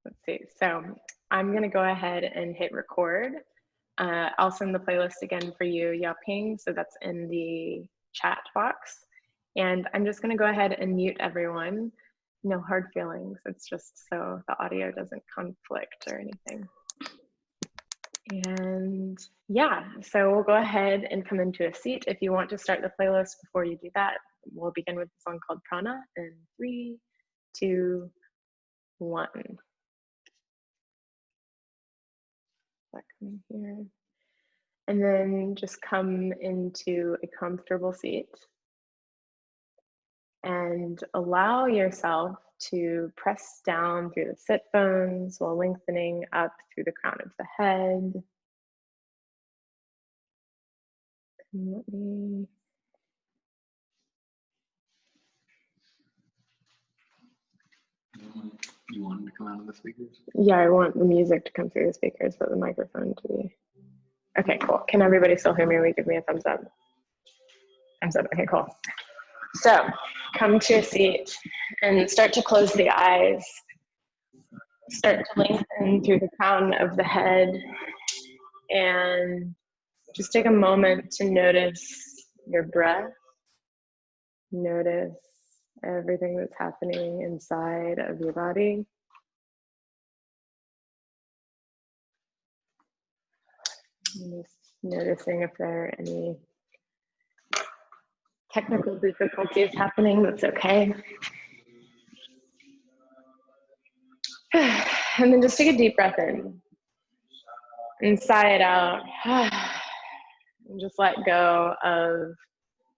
Let's see. So I'm going to go ahead and hit record. I'll send the playlist again for you, Yaping. So that's in the chat box. And I'm just going to go ahead and mute everyone. No hard feelings. It's just so the audio doesn't conflict or anything. And yeah, so we'll go ahead and come into a seat. If you want to start the playlist before you do that, we'll begin with a song called Prana in 3, 2, 1. Come here. And then just come into a comfortable seat and allow yourself to press down through the sit bones while lengthening up through the crown of the head. And let me You want it to come out of the speakers? Yeah, I want the music to come through the speakers, but the microphone to be. Okay, cool. Can everybody still hear me? Will you give me a thumbs up? Thumbs up. Okay, cool. So come to a seat and start to close the eyes. Start to lengthen through the crown of the head and just take a moment to notice your breath. Notice everything that's happening inside of your body. And just noticing if there are any technical difficulties happening. That's okay. And then just take a deep breath in and sigh it out. And just let go of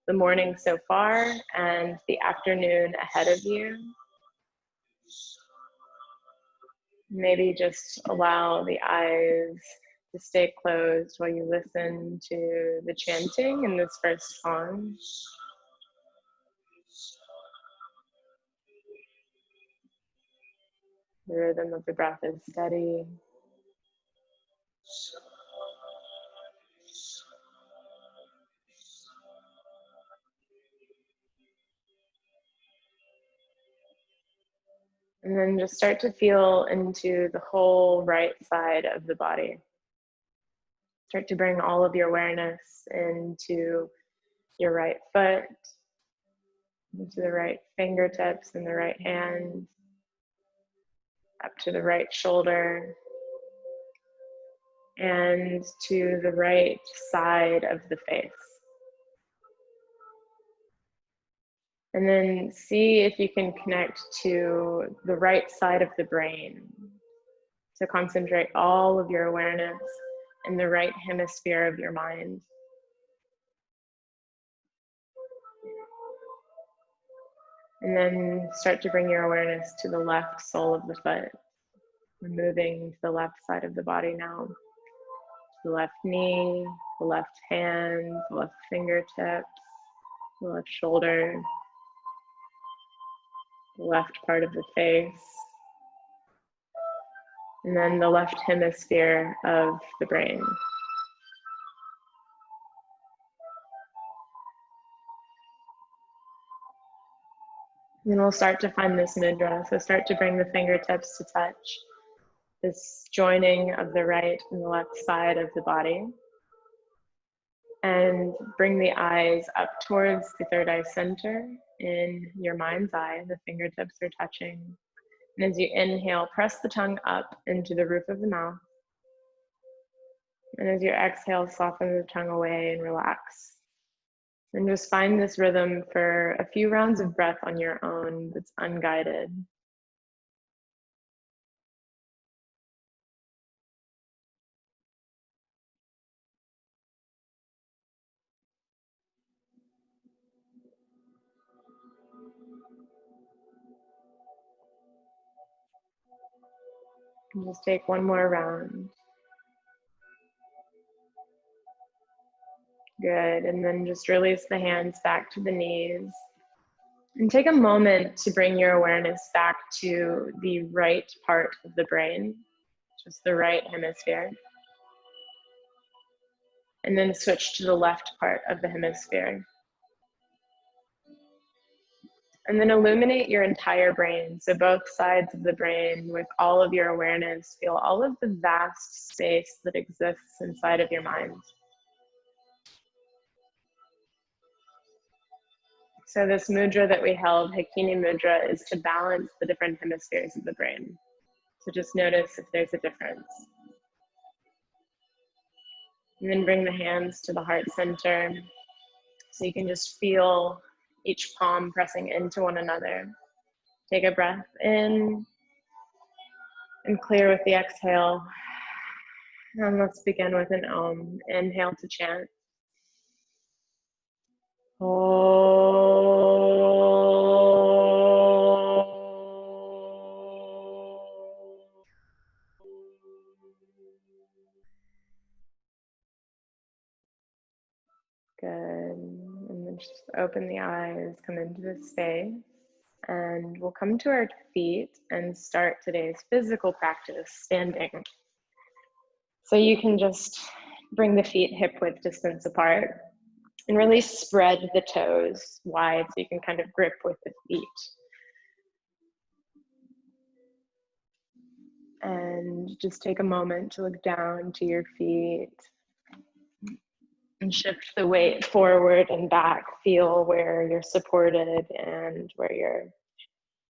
the morning so far and the afternoon ahead of you. Maybe just allow the eyes to stay closed while you listen to the chanting in this first song. The rhythm of the breath is steady. And then just start to feel into the whole right side of the body. Start to bring all of your awareness into your right foot, into the right fingertips and the right hand, up to the right shoulder, and to the right side of the face. And then see if you can connect to the right side of the brain. So concentrate all of your awareness in the right hemisphere of your mind. And then start to bring your awareness to the left sole of the foot. We're moving to the left side of the body now. The left knee, the left hand, the left fingertips, the left shoulder, the left part of the face, and then the left hemisphere of the brain. Then we'll start to find this mudra. So start to bring the fingertips to touch this joining of the right and the left side of the body. And bring the eyes up towards the third eye center in your mind's eye. The fingertips are touching. And as you inhale, press the tongue up into the roof of the mouth. And as you exhale, soften the tongue away and relax. And just find this rhythm for a few rounds of breath on your own that's unguided. And just take one more round. Good, and then just release the hands back to the knees. And take a moment to bring your awareness back to the right part of the brain, just the right hemisphere. And then switch to the left part of the hemisphere. And then illuminate your entire brain. So both sides of the brain with all of your awareness, feel all of the vast space that exists inside of your mind. So this mudra that we held, Hakini mudra, is to balance the different hemispheres of the brain. So just notice if there's a difference. And then bring the hands to the heart center. So you can just feel each palm pressing into one another. Take a breath in and clear with the exhale. And let's begin with an Om. Inhale to chant. Good. And then just open the eyes, come into this space, and we'll come to our feet and start today's physical practice, standing. So you can just bring the feet hip-width distance apart and really spread the toes wide so you can kind of grip with the feet. And just take a moment to look down to your feet and shift the weight forward and back. Feel where you're supported and where your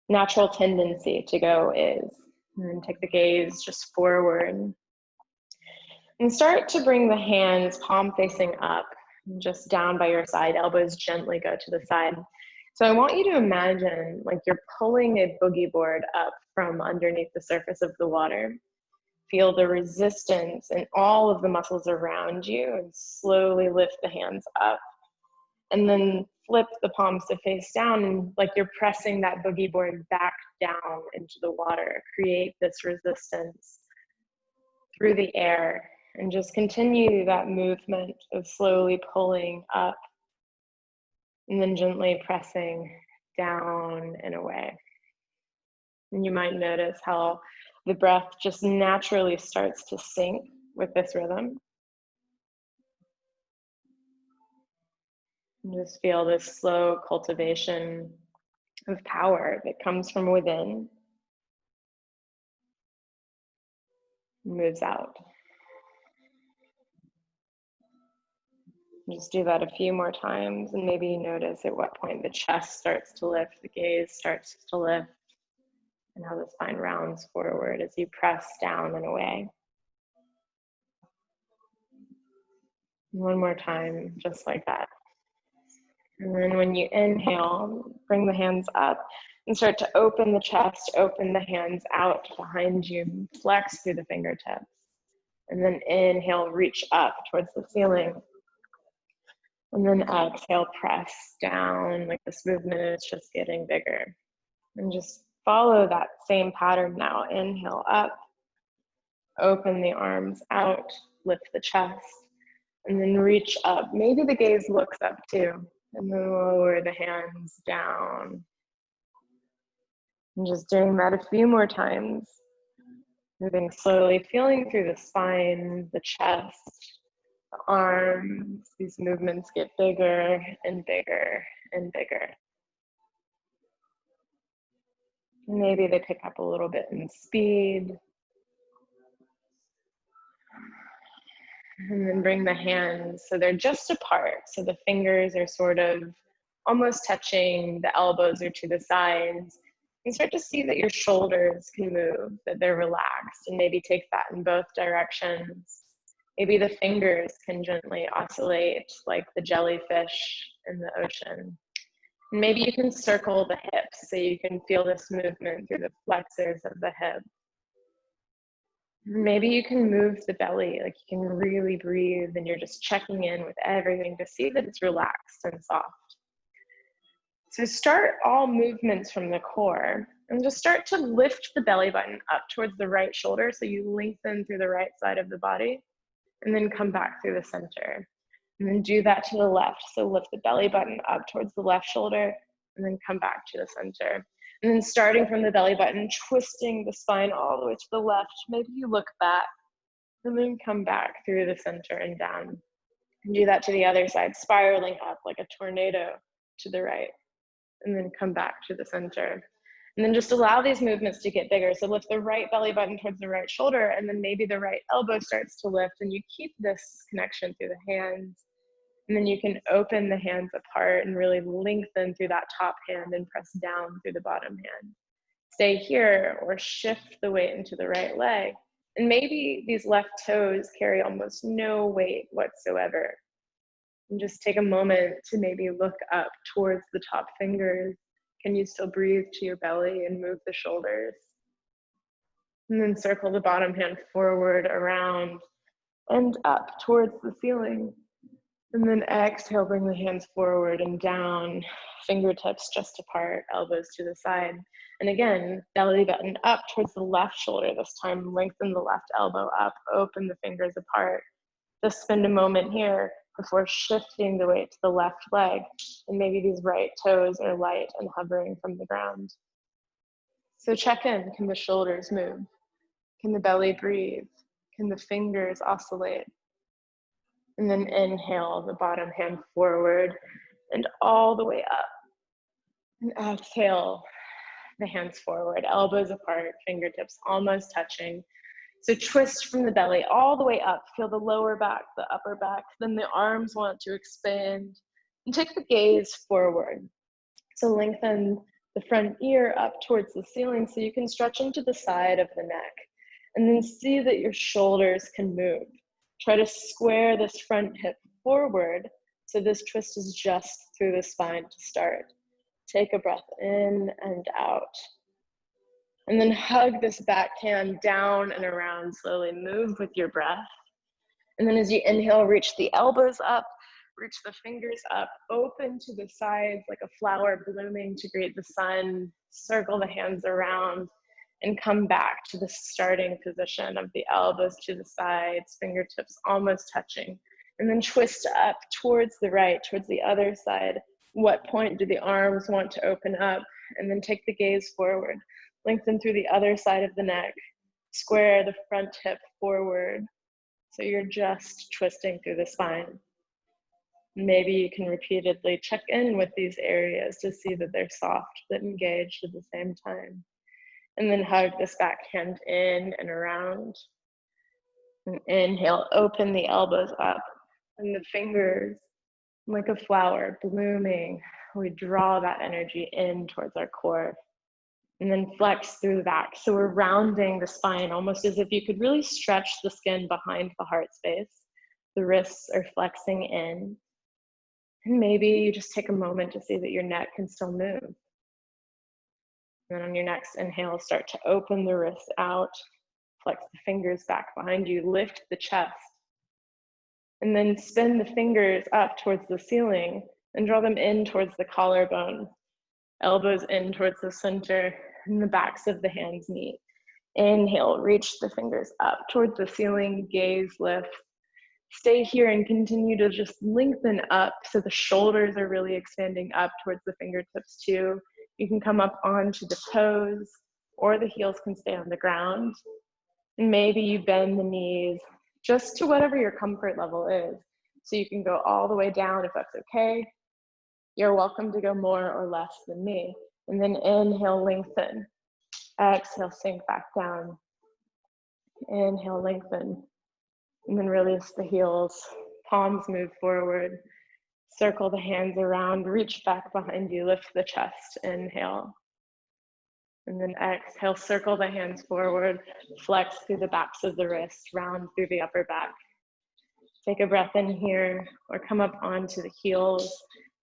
natural tendency to go is. And then take the gaze just forward. And start to bring the hands palm facing up, just down by your side, elbows gently go to the side. So I want you to imagine like you're pulling a boogie board up from underneath the surface of the water. Feel the resistance in all of the muscles around you and slowly lift the hands up. And then flip the palms to face down and like you're pressing that boogie board back down into the water. Create this resistance through the air and just continue that movement of slowly pulling up and then gently pressing down and away. And you might notice how the breath just naturally starts to sync with this rhythm. And just feel this slow cultivation of power that comes from within, moves out. Just do that a few more times and maybe notice at what point the chest starts to lift, the gaze starts to lift, and how the spine rounds forward as you press down and away. One more time, just like that. And then when you inhale, bring the hands up and start to open the chest, open the hands out behind you, flex through the fingertips. And then inhale, reach up towards the ceiling. And then exhale, press down, like this movement is just getting bigger. And just follow that same pattern now. Inhale up, open the arms out, lift the chest, and then reach up. Maybe the gaze looks up too. And then lower the hands down. And just doing that a few more times. Moving slowly, feeling through the spine, the chest, the arms. These movements get bigger and bigger and bigger. Maybe they pick up a little bit in speed. And then bring the hands so they're just apart. So the fingers are sort of almost touching, the elbows are to the sides. And start to see that your shoulders can move, that they're relaxed, and maybe take that in both directions. Maybe the fingers can gently oscillate like the jellyfish in the ocean. And maybe you can circle the hips so you can feel this movement through the flexors of the hip. Maybe you can move the belly, like you can really breathe and you're just checking in with everything to see that it's relaxed and soft. So start all movements from the core and just start to lift the belly button up towards the right shoulder so you lengthen through the right side of the body and then come back through the center. And then do that to the left. So lift the belly button up towards the left shoulder and then come back to the center. And then starting from the belly button, twisting the spine all the way to the left. Maybe you look back and then come back through the center and down. And do that to the other side, spiraling up like a tornado to the right. and then come back to the center. And then just allow these movements to get bigger. So lift the right belly button towards the right shoulder, and then maybe the right elbow starts to lift, and you keep this connection through the hands. And then you can open the hands apart and really lengthen through that top hand and press down through the bottom hand. Stay here or shift the weight into the right leg. And maybe these left toes carry almost no weight whatsoever. And just take a moment to maybe look up towards the top fingers. Can you still breathe to your belly and move the shoulders? And then circle the bottom hand forward, around, and up towards the ceiling. And then exhale, bring the hands forward and down, fingertips just apart, elbows to the side. And again, belly button up towards the left shoulder this time. Lengthen the left elbow up, open the fingers apart. Just spend a moment here before shifting the weight to the left leg. And maybe these right toes are light and hovering from the ground. So check in, can the shoulders move? Can the belly breathe? Can the fingers oscillate? And then inhale, the bottom hand forward and all the way up. And exhale, the hands forward, elbows apart, fingertips almost touching. So twist from the belly all the way up. Feel the lower back, the upper back. Then the arms want to expand. And take the gaze forward. So lengthen the front ear up towards the ceiling so you can stretch into the side of the neck. And then see that your shoulders can move. Try to square this front hip forward so this twist is just through the spine to start. Take a breath in and out. And then hug this back hand down and around, slowly move with your breath. And then as you inhale, reach the elbows up, reach the fingers up, open to the sides like a flower blooming to greet the sun. Circle the hands around and come back to the starting position of the elbows to the sides, fingertips almost touching. And then twist up towards the right, towards the other side. What point do the arms want to open up? And then take the gaze forward. Lengthen through the other side of the neck. Square the front hip forward. So you're just twisting through the spine. Maybe you can repeatedly check in with these areas to see that they're soft but engaged at the same time. And then hug this back hand in and around. And inhale, open the elbows up and the fingers like a flower blooming. We draw that energy in towards our core. And then flex through the back. So we're rounding the spine almost as if you could really stretch the skin behind the heart space. The wrists are flexing in. And maybe you just take a moment to see that your neck can still move. And then on your next inhale, start to open the wrists out, flex the fingers back behind you, lift the chest, and then spin the fingers up towards the ceiling and draw them in towards the collarbone, elbows in towards the center, and the backs of the hands meet. Inhale, reach the fingers up towards the ceiling, gaze lift. Stay here and continue to just lengthen up so the shoulders are really expanding up towards the fingertips too. You can come up onto the toes or the heels can stay on the ground. And maybe you bend the knees just to whatever your comfort level is. So you can go all the way down if that's okay. You're welcome to go more or less than me. And then inhale, lengthen. Exhale, sink back down. Inhale, lengthen. And then release the heels. Palms move forward. Circle the hands around, reach back behind you, lift the chest, inhale. And then exhale, circle the hands forward, flex through the backs of the wrists, round through the upper back. Take a breath in here, or come up onto the heels.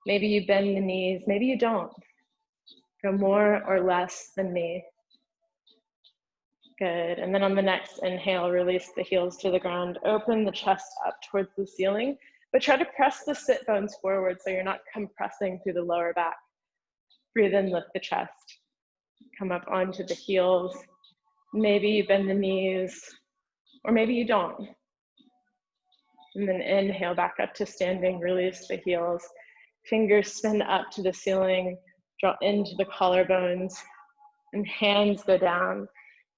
Maybe you bend the knees, maybe you don't. Go more or less than me. Good, and then on the next inhale, release the heels to the ground, open the chest up towards the ceiling, but try to press the sit bones forward so you're not compressing through the lower back. Breathe in, lift the chest. Come up onto the heels. Maybe you bend the knees, or maybe you don't. And then inhale back up to standing, release the heels. Fingers spin up to the ceiling, draw into the collarbones, and hands go down.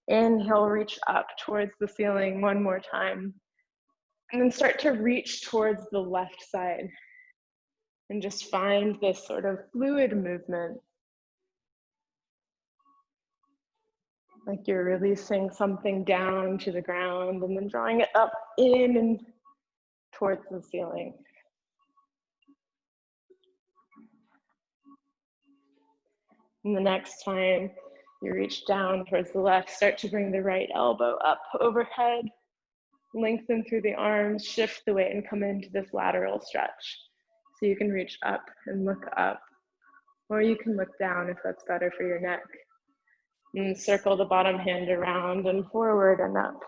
Inhale, reach up towards the ceiling one more time. And then start to reach towards the left side. And just find this sort of fluid movement like you're releasing something down to the ground and then drawing it up in and towards the ceiling. And the next time you reach down towards the left, start to bring the right elbow up overhead, lengthen through the arms, shift the weight and come into this lateral stretch. So you can reach up and look up, or you can look down if that's better for your neck. And circle the bottom hand around and forward and up.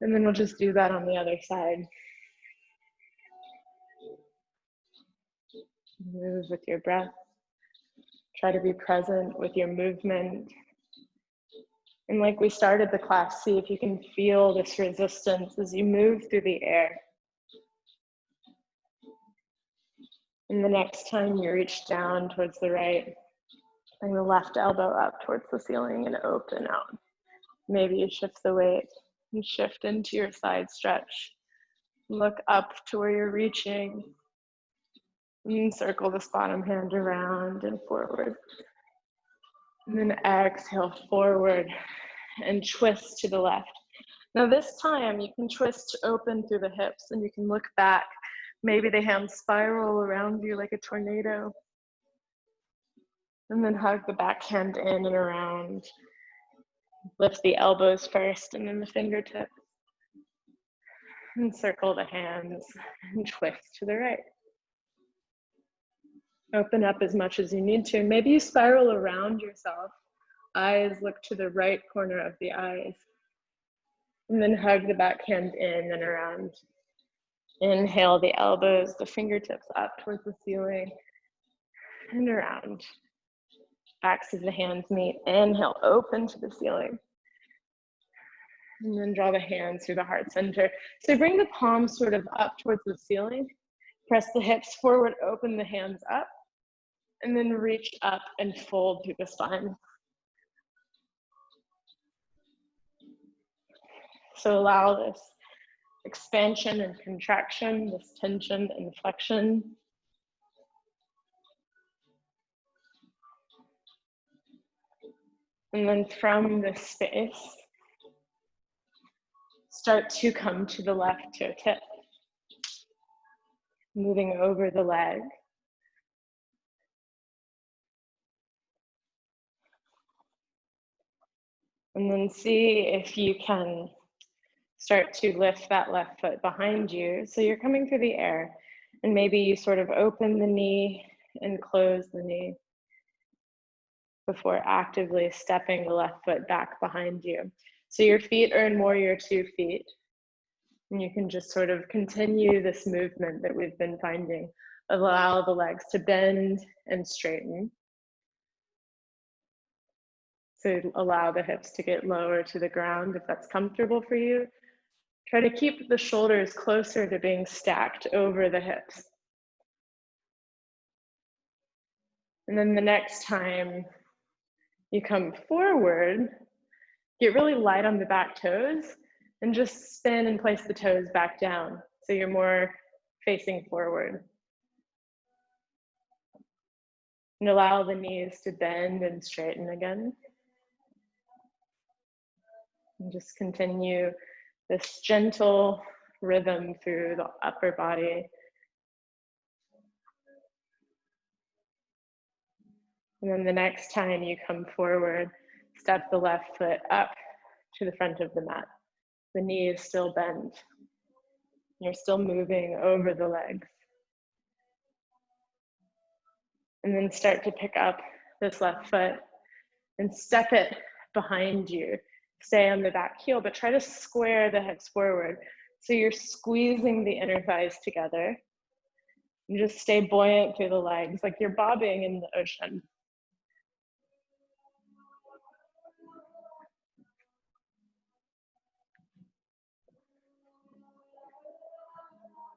And then we'll just do that on the other side. Move with your breath. Try to be present with your movement. And like we started the class, see if you can feel this resistance as you move through the air. And the next time you reach down towards the right, bring the left elbow up towards the ceiling and open out. Maybe you shift the weight and shift into your side stretch. Look up to where you're reaching. And circle this bottom hand around and forward. And then exhale forward and twist to the left. Now this time you can twist open through the hips and you can look back. Maybe the hands spiral around you like a tornado. And then hug the back hand in and around. Lift the elbows first and then the fingertips. And circle the hands and twist to the right. Open up as much as you need to. Maybe you spiral around yourself. Eyes look to the right corner of the eyes. And then hug the back hand in and around. Inhale the elbows, the fingertips up towards the ceiling and around. Backs of the hands meet. Inhale, open to the ceiling. And then draw the hands through the heart center. So bring the palms sort of up towards the ceiling. Press the hips forward, open the hands up. And then reach up and fold through the spine. So allow this expansion and contraction, this tension and flexion. And then from this space, start to come to the left toe tip. Moving over the leg. And then see if you can start to lift that left foot behind you. So you're coming through the air and maybe you sort of open the knee and close the knee before actively stepping the left foot back behind you. So your feet are in warrior 2 feet. And you can just sort of continue this movement that we've been finding. Allow the legs to bend and straighten. So allow the hips to get lower to the ground if that's comfortable for you. Try to keep the shoulders closer to being stacked over the hips. And then the next time you come forward, get really light on the back toes and just spin and place the toes back down. So you're more facing forward. And allow the knees to bend and straighten again. And just continue this gentle rhythm through the upper body. And then the next time you come forward, step the left foot up to the front of the mat. The knee is still bent. You're still moving over the legs. And then start to pick up this left foot and step it behind you. Stay on the back heel, but try to square the hips forward. So you're squeezing the inner thighs together. And just stay buoyant through the legs, like you're bobbing in the ocean.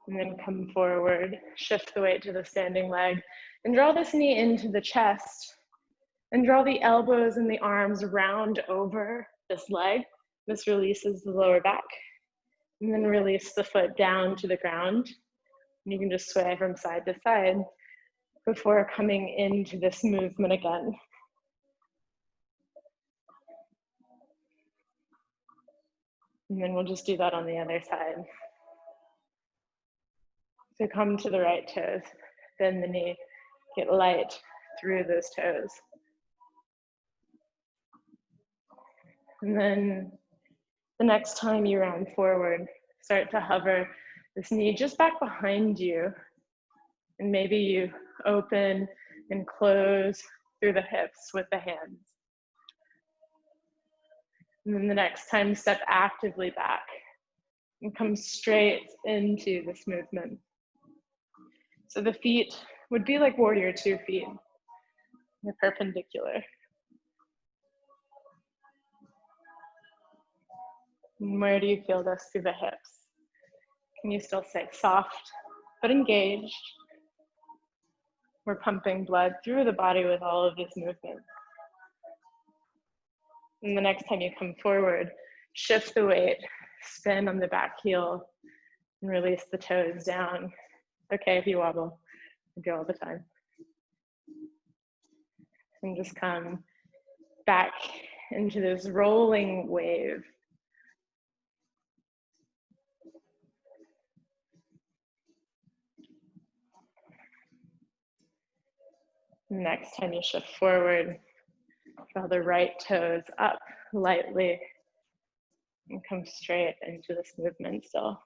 And then come forward, shift the weight to the standing leg, and draw this knee into the chest. And draw the elbows and the arms round over this leg. This releases the lower back. And then release the foot down to the ground. And you can just sway from side to side before coming into this movement again. And then we'll just do that on the other side. So come to the right toes, bend the knee, get light through those toes. And then the next time you round forward, start to hover this knee just back behind you. And maybe you open and close through the hips with the hands. And then the next time, step actively back and come straight into this movement. So the feet would be like warrior 2 feet. They're perpendicular. And where do you feel this through the hips? Can you still stay soft but engaged? We're pumping blood through the body with all of these movements. And the next time you come forward, shift the weight, spin on the back heel, and release the toes down. Okay if you wobble, I do all the time. And just come back into this rolling wave. Next time you shift forward, draw the right toes up lightly and come straight into this movement still.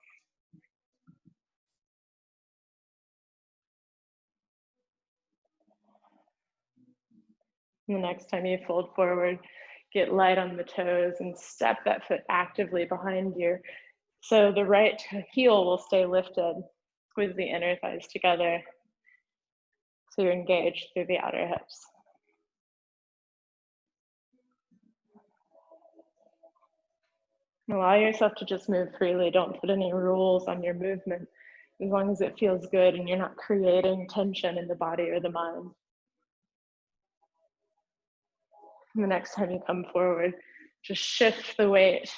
And the next time you fold forward, get light on the toes and step that foot actively behind you. So the right heel will stay lifted, squeeze the inner thighs together. So you're engaged through the outer hips. Allow yourself to just move freely. Don't put any rules on your movement, as long as it feels good and you're not creating tension in the body or the mind. And the next time you come forward, just shift the weight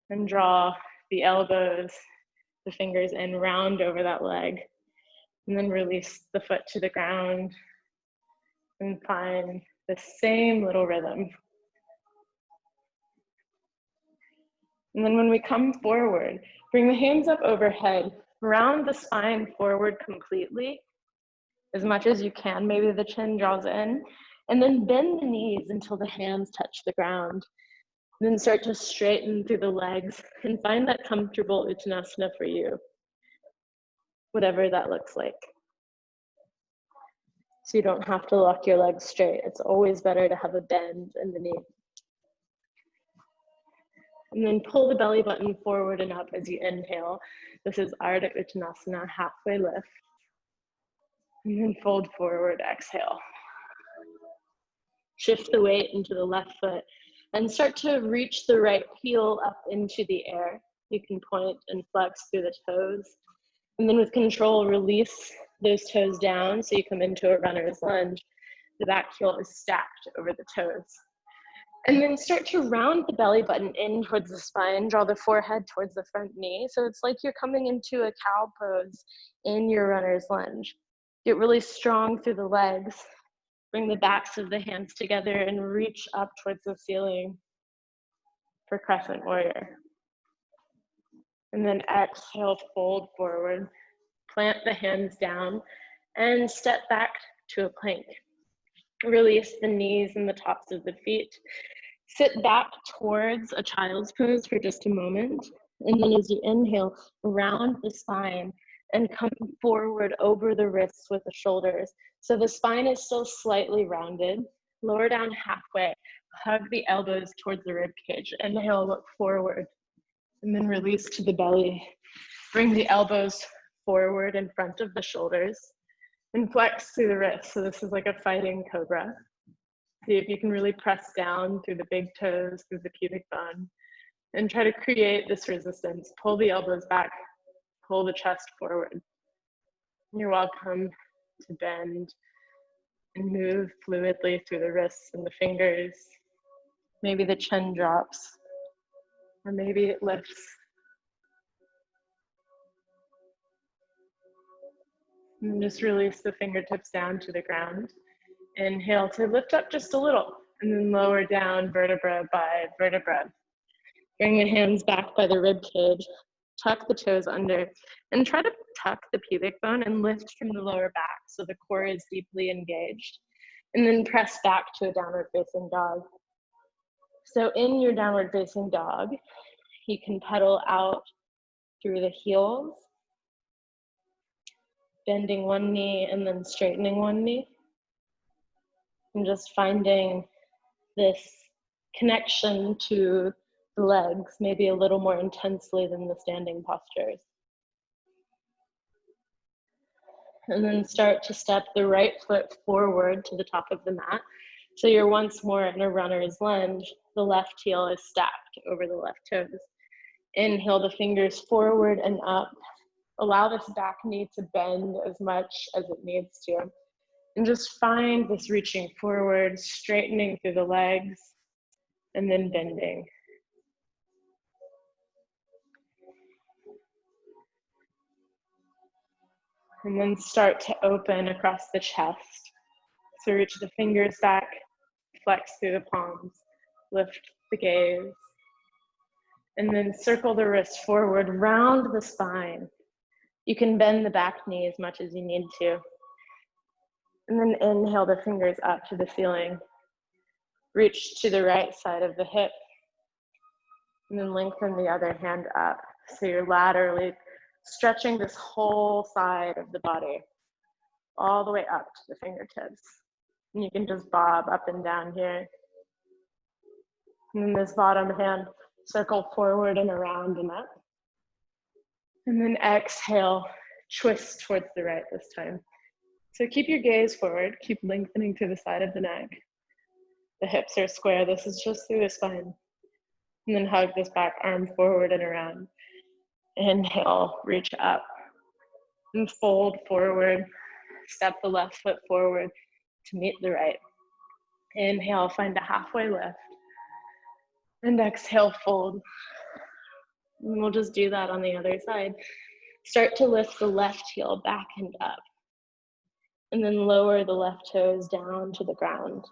and draw the elbows, the fingers in, round over that leg, and then release the foot to the ground and find the same little rhythm. And then when we come forward, bring the hands up overhead, round the spine forward completely, as much as you can. Maybe the chin draws in, and then bend the knees until the hands touch the ground. Then start to straighten through the legs and find that comfortable Uttanasana for you, whatever that looks like. So you don't have to lock your legs straight. It's always better to have a bend in the knee. And then pull the belly button forward and up as you inhale. This is Ardha Uttanasana, halfway lift. And then fold forward, exhale. Shift the weight into the left foot and start to reach the right heel up into the air. You can point and flex through the toes. And then with control, release those toes down so you come into a runner's lunge. The back heel is stacked over the toes. And then start to round the belly button in towards the spine, draw the forehead towards the front knee. So it's like you're coming into a cow pose in your runner's lunge. Get really strong through the legs. Bring the backs of the hands together and reach up towards the ceiling for crescent warrior. And then exhale, fold forward, plant the hands down, and step back to a plank. Release the knees and the tops of the feet. Sit back towards a child's pose for just a moment. And then as you inhale, round the spine and come forward over the wrists with the shoulders. So the spine is still slightly rounded. Lower down halfway. Hug the elbows towards the rib cage. Inhale, look forward. And then release to the belly. Bring the elbows forward in front of the shoulders. And flex through the wrists. So this is like a fighting cobra. See if you can really press down through the big toes, through the pubic bone, and try to create this resistance. Pull the elbows back, pull the chest forward. You're welcome to bend and move fluidly through the wrists and the fingers. Maybe the chin drops, or maybe it lifts. And just release the fingertips down to the ground. Inhale to lift up just a little, and then lower down vertebra by vertebra. Bring the hands back by the rib cage. Tuck the toes under and try to tuck the pubic bone and lift from the lower back so the core is deeply engaged. And then press back to a downward facing dog. So in your downward facing dog, you can pedal out through the heels, bending one knee and then straightening one knee. And just finding this connection to the legs, maybe a little more intensely than the standing postures. And then start to step the right foot forward to the top of the mat. So you're once more in a runner's lunge. The left heel is stacked over the left toes. Inhale the fingers forward and up. Allow this back knee to bend as much as it needs to. And just find this reaching forward, straightening through the legs, and then bending. And then start to open across the chest. So reach the fingers back, flex through the palms, lift the gaze. And then circle the wrists forward, round the spine. You can bend the back knee as much as you need to. And then inhale the fingers up to the ceiling. Reach to the right side of the hip. And then lengthen the other hand up. So you're laterally stretching this whole side of the body, all the way up to the fingertips. And you can just bob up and down here. And then this bottom hand, circle forward and around and up. And then exhale, twist towards the right this time. So keep your gaze forward, keep lengthening to the side of the neck. The hips are square, this is just through the spine. And then hug this back arm forward and around. Inhale, reach up. And fold forward, step the left foot forward to meet the right. Inhale, find a halfway lift. And exhale, fold. And we'll just do that on the other side. Start to lift the left heel back and up. And then lower the left toes down to the ground.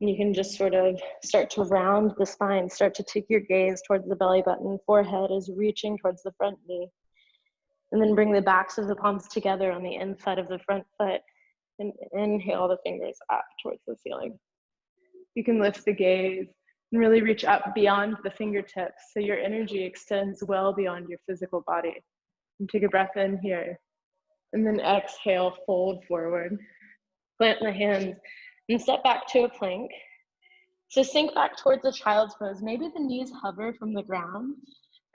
And you can just sort of start to round the spine, start to take your gaze towards the belly button. Forehead is reaching towards the front knee. And then bring the backs of the palms together on the inside of the front foot. And inhale the fingers up towards the ceiling. You can lift the gaze and really reach up beyond the fingertips so your energy extends well beyond your physical body. And take a breath in here. And then exhale, fold forward. Plant the hands and step back to a plank. So sink back towards a child's pose. Maybe the knees hover from the ground.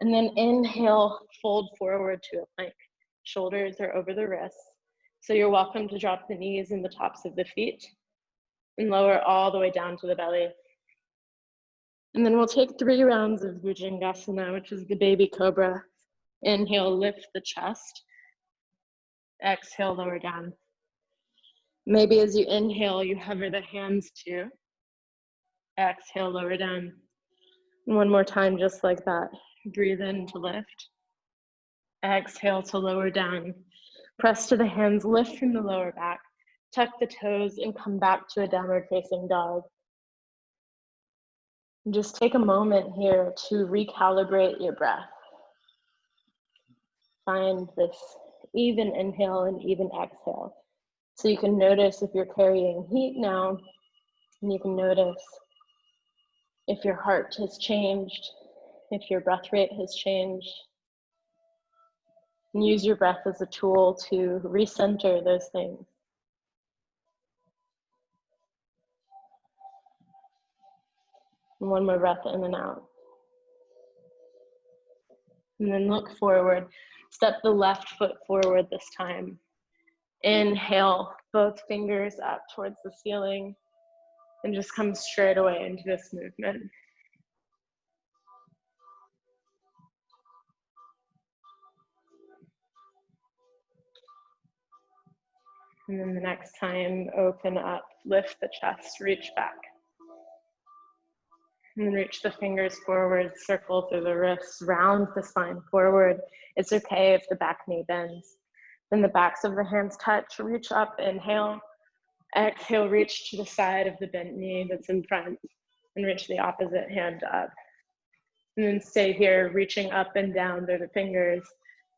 And then inhale, fold forward to a plank. Shoulders are over the wrists. So you're welcome to drop the knees in the tops of the feet and lower all the way down to the belly. And then we'll take 3 rounds of Bhujangasana, which is the baby cobra. Inhale, lift the chest. Exhale, lower down. Maybe as you inhale, you hover the hands too. Exhale, lower down. And one more time, just like that. Breathe in to lift. Exhale to lower down. Press to the hands, lift from the lower back. Tuck the toes and come back to a downward facing dog. And just take a moment here to recalibrate your breath. Find this even inhale and even exhale. So you can notice if you're carrying heat now, and you can notice if your heart has changed, if your breath rate has changed. And use your breath as a tool to recenter those things. And one more breath in and out. And then look forward. Step the left foot forward this time. Inhale, both fingers up towards the ceiling. And just come straight away into this movement. And then the next time, open up, lift the chest, reach back. And reach the fingers forward, circle through the wrists, round the spine forward. It's okay if the back knee bends. Then the backs of the hands touch, reach up, inhale. Exhale, reach to the side of the bent knee that's in front and reach the opposite hand up. And then stay here, reaching up and down through the fingers.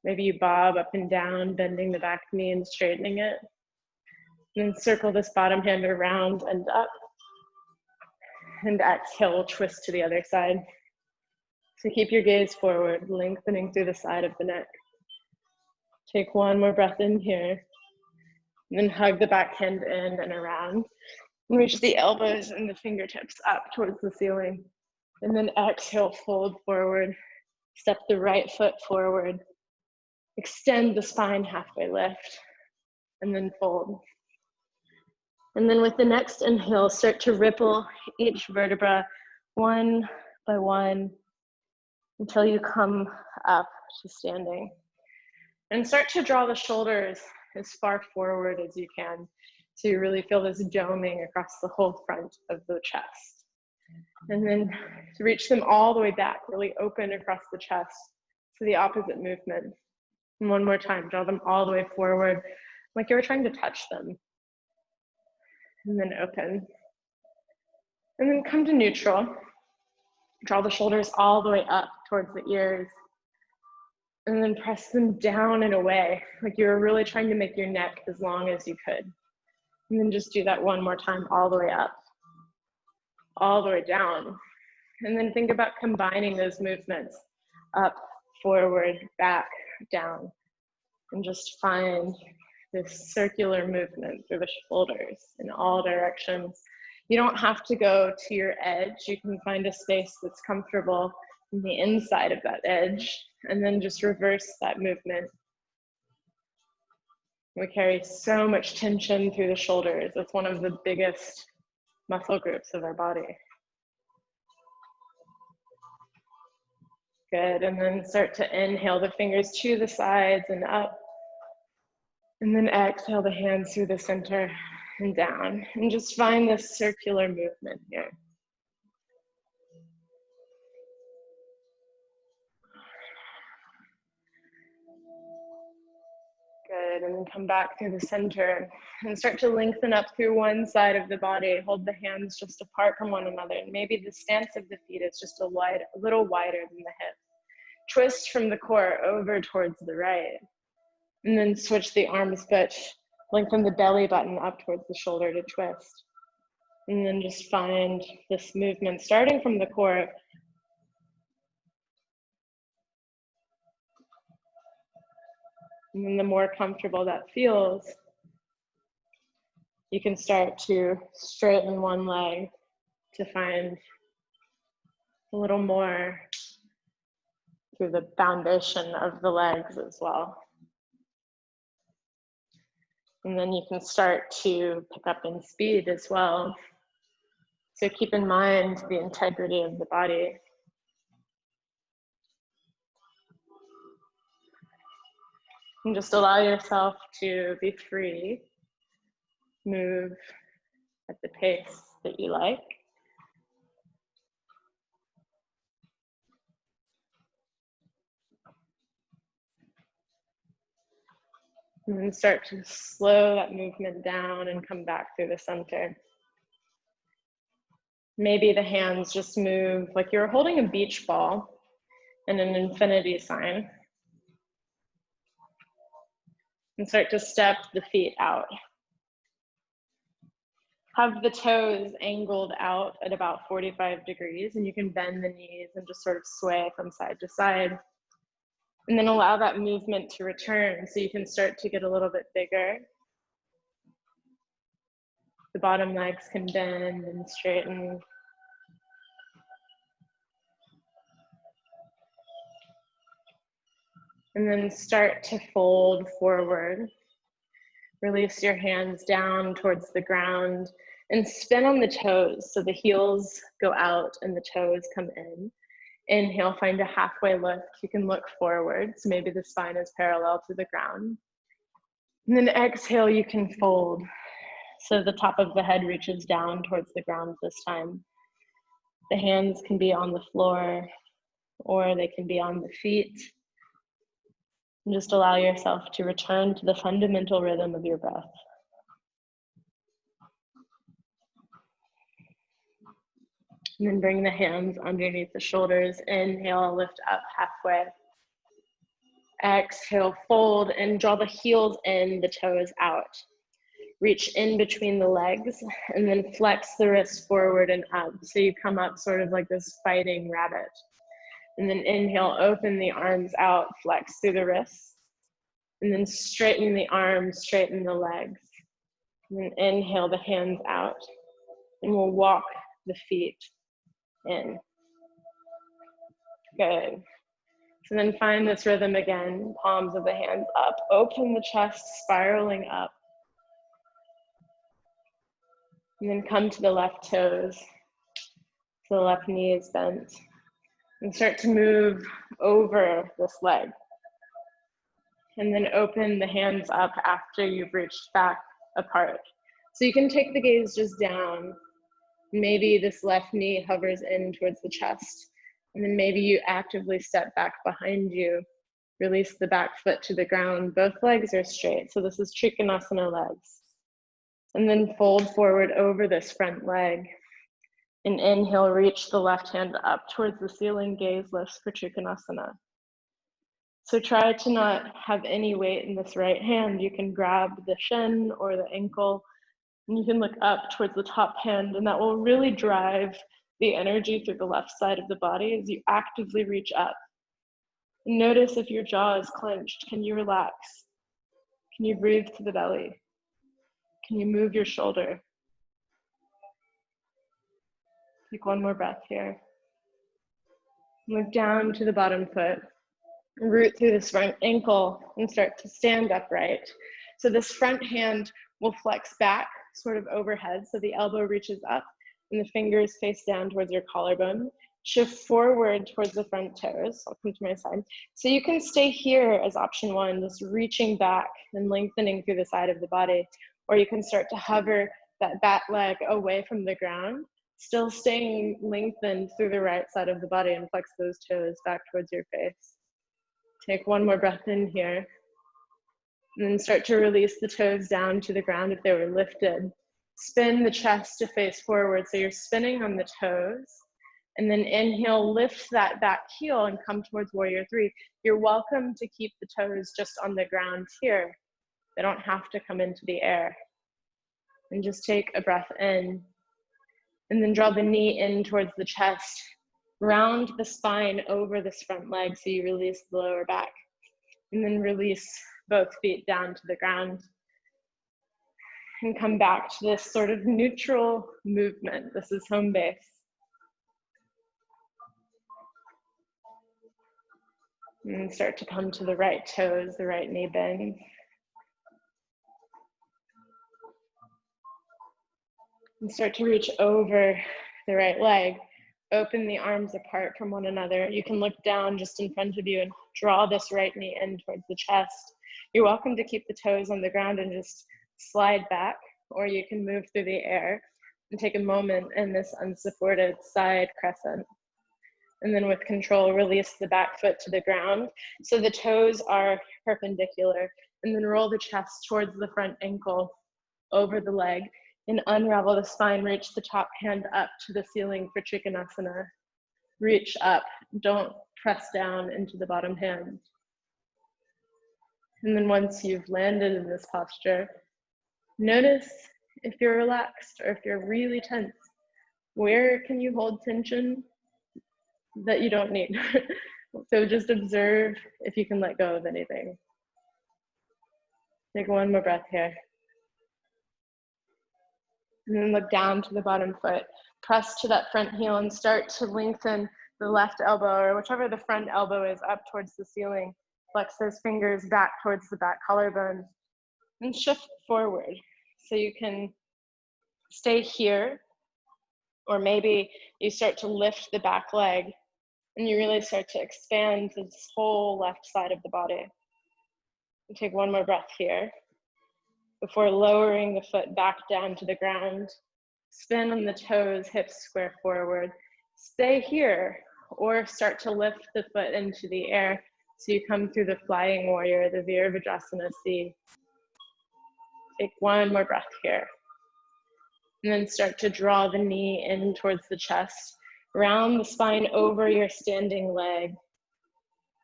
Maybe you bob up and down, bending the back knee and straightening it. And then circle this bottom hand around and up. And exhale, twist to the other side. So keep your gaze forward, lengthening through the side of the neck. Take one more breath in here. And then hug the back hand in and around. And reach the elbows and the fingertips up towards the ceiling. And then exhale, fold forward. Step the right foot forward. Extend the spine, halfway lift. And then fold. And then with the next inhale, start to ripple each vertebra one by one until you come up to standing. And start to draw the shoulders as far forward as you can so you really feel this doming across the whole front of the chest. And then to reach them all the way back, really open across the chest to the opposite movement. And one more time, draw them all the way forward like you were trying to touch them. And then open. And then come to neutral. Draw the shoulders all the way up towards the ears. And then press them down and away, like you were really trying to make your neck as long as you could. And then just do that one more time, all the way up, all the way down. And then think about combining those movements, up, forward, back, down. And just find this circular movement through the shoulders in all directions. You don't have to go to your edge. You can find a space that's comfortable on the inside of that edge, and then just reverse that movement. We carry so much tension through the shoulders. It's one of the biggest muscle groups of our body. Good, and then start to inhale the fingers to the sides and up. And then exhale the hands through the center and down. And just find this circular movement here. Good, and then come back through the center and start to lengthen up through one side of the body. Hold the hands just apart from one another. And maybe the stance of the feet is just a little wider than the hip. Twist from the core over towards the right. And then switch the arms, but lengthen the belly button up towards the shoulder to twist. And then just find this movement starting from the core. And then the more comfortable that feels, you can start to straighten one leg to find a little more through the foundation of the legs as well. And then you can start to pick up in speed as well. So keep in mind the integrity of the body. And just allow yourself to be free. Move at the pace that you like. And then start to slow that movement down and come back through the center. Maybe the hands just move like you're holding a beach ball in an infinity sign. And start to step the feet out. Have the toes angled out at about 45 degrees, and you can bend the knees and just sort of sway from side to side. And then allow that movement to return so you can start to get a little bit bigger. The bottom legs can bend and straighten. And then start to fold forward. Release your hands down towards the ground and spin on the toes so the heels go out and the toes come in. Inhale, find a halfway lift. You can look forward, so maybe the spine is parallel to the ground. And then exhale, you can fold. So the top of the head reaches down towards the ground this time. The hands can be on the floor or they can be on the feet. And just allow yourself to return to the fundamental rhythm of your breath. And then bring the hands underneath the shoulders. Inhale, lift up halfway. Exhale, fold and draw the heels in, the toes out. Reach in between the legs and then flex the wrists forward and up. So you come up sort of like this fighting rabbit. And then inhale, open the arms out, flex through the wrists. And then straighten the arms, straighten the legs. And then inhale the hands out. And we'll walk the feet in. Good. So then find this rhythm again, palms of the hands up. Open the chest, spiraling up. And then come to the left toes. So the left knee is bent. And start to move over this leg. And then open the hands up after you've reached back apart. So you can take the gaze just down. Maybe this left knee hovers in towards the chest. And then maybe you actively step back behind you. Release the back foot to the ground. Both legs are straight. So this is Trikonasana legs. And then fold forward over this front leg. And inhale, reach the left hand up towards the ceiling, gaze lifts for Trikonasana. So try to not have any weight in this right hand. You can grab the shin or the ankle, and you can look up towards the top hand, and that will really drive the energy through the left side of the body as you actively reach up. And notice if your jaw is clenched. Can you relax? Can you breathe to the belly? Can you move your shoulder? Take one more breath here. Look down to the bottom foot. Root through this front ankle and start to stand upright. So this front hand will flex back, sort of overhead, so the elbow reaches up and the fingers face down towards your collarbone. Shift forward towards the front toes. I'll come to my side. So you can stay here as option one, just reaching back and lengthening through the side of the body, or you can start to hover that back leg away from the ground, still staying lengthened through the right side of the body, and flex those toes back towards your face. Take one more breath in here. And then start to release the toes down to the ground if they were lifted. Spin the chest to face forward, so you're spinning on the toes. And then inhale, lift that back heel and come towards warrior three. You're welcome to keep the toes just on the ground here. They don't have to come into the air. And just take a breath in. And then draw the knee in towards the chest. Round the spine over this front leg so you release the lower back. And then release both feet down to the ground. And come back to this sort of neutral movement. This is home base. And start to come to the right toes, the right knee bend. And start to reach over the right leg. Open the arms apart from one another. You can look down just in front of you and draw this right knee in towards the chest. You're welcome to keep the toes on the ground and just slide back, or you can move through the air and take a moment in this unsupported side crescent. And then with control, release the back foot to the ground so the toes are perpendicular, and then roll the chest towards the front ankle, over the leg, and unravel the spine. Reach the top hand up to the ceiling for Trikonasana. Reach up, don't press down into the bottom hand. And then once you've landed in this posture, notice if you're relaxed or if you're really tense. Where can you hold tension that you don't need? So just observe if you can let go of anything. Take one more breath here. And then look down to the bottom foot. Press to that front heel and start to lengthen the left elbow, or whichever the front elbow is, up towards the ceiling. Flex those fingers back towards the back collarbone. And shift forward. So you can stay here, or maybe you start to lift the back leg and you really start to expand this whole left side of the body. And take one more breath here before lowering the foot back down to the ground. Spin on the toes, hips square forward. Stay here, or start to lift the foot into the air so you come through the flying warrior, the Virabhadrasana C. Take one more breath here. And then start to draw the knee in towards the chest. Round the spine over your standing leg,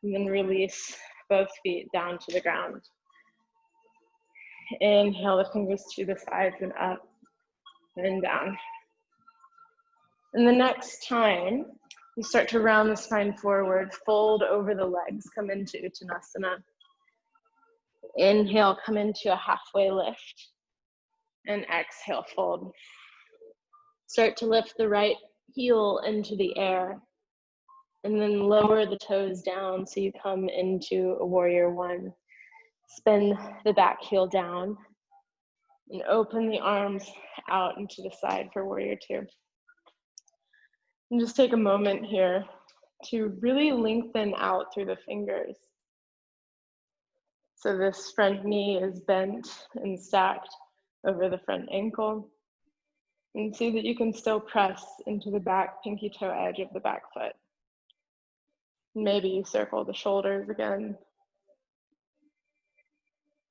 and then release both feet down to the ground. Inhale the fingers to the sides and up and down. And the next time you start to round the spine forward, fold over the legs, come into Uttanasana. Inhale, come into a halfway lift, and exhale, fold. Start to lift the right heel into the air, and then lower the toes down so you come into a warrior one. Spin the back heel down, and open the arms out into the side for warrior two. And just take a moment here to really lengthen out through the fingers. So this front knee is bent and stacked over the front ankle. And see that you can still press into the back pinky toe edge of the back foot. Maybe you circle the shoulders again.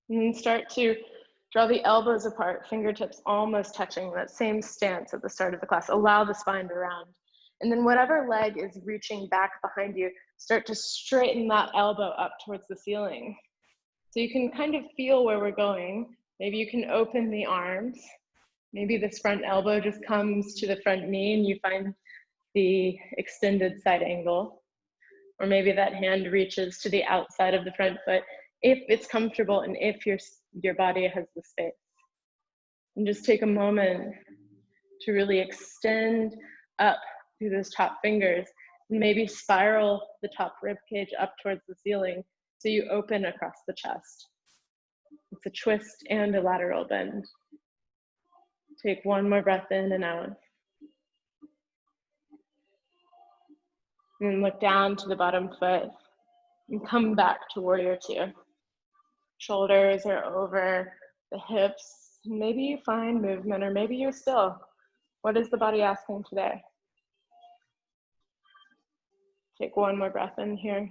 And then start to draw the elbows apart, fingertips almost touching, that same stance at the start of the class. Allow the spine to round. And then whatever leg is reaching back behind you, start to straighten that elbow up towards the ceiling. So you can kind of feel where we're going. Maybe you can open the arms. Maybe this front elbow just comes to the front knee and you find the extended side angle. Or maybe that hand reaches to the outside of the front foot if it's comfortable and if your body has the space. And just take a moment to really extend up through those top fingers and maybe spiral the top rib cage up towards the ceiling so you open across the chest. It's a twist and a lateral bend. Take one more breath in and out. And look down to the bottom foot and come back to warrior two. Shoulders are over the hips. Maybe you find movement, or maybe you're still. What is the body asking today? Take one more breath in here.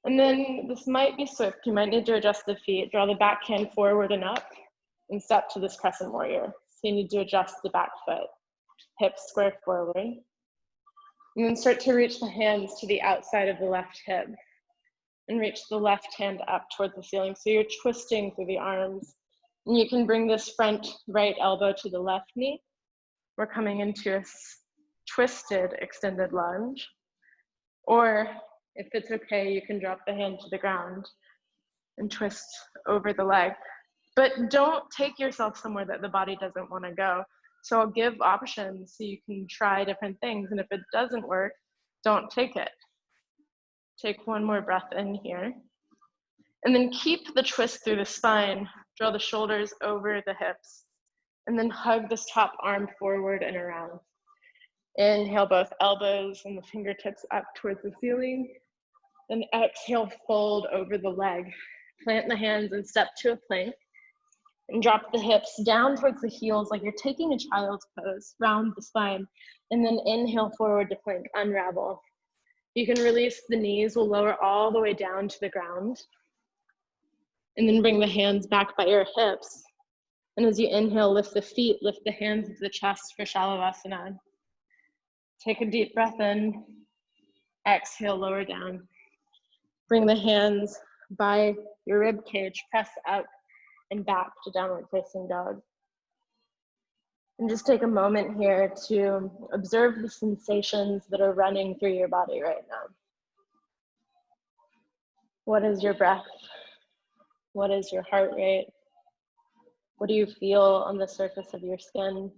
And then this might be swift. You might need to adjust the feet. Draw the back hand forward and up and step to this crescent warrior. So you need to adjust the back foot. Hips square forward. And then start to reach the hands to the outside of the left hip and reach the left hand up towards the ceiling. So you're twisting through the arms. And you can bring this front right elbow to the left knee. We're coming into a twisted extended lunge. Or if it's okay, you can drop the hand to the ground and twist over the leg. But don't take yourself somewhere that the body doesn't want to go. So I'll give options so you can try different things. And if it doesn't work, don't take it. Take one more breath in here. And then keep the twist through the spine. Draw the shoulders over the hips. And then hug this top arm forward and around. Inhale both elbows and the fingertips up towards the ceiling. Then exhale, fold over the leg. Plant the hands and step to a plank. And drop the hips down towards the heels like you're taking a child's pose. Round the spine. And then inhale forward to plank, unravel. You can release the knees. We'll lower all the way down to the ground. And then bring the hands back by your hips. And as you inhale, lift the feet, lift the hands to the chest for Shavasana. Take a deep breath in. Exhale, lower down. Bring the hands by your rib cage, press up and back to downward facing dog. And just take a moment here to observe the sensations that are running through your body right now. What is your breath? What is your heart rate? What do you feel on the surface of your skin?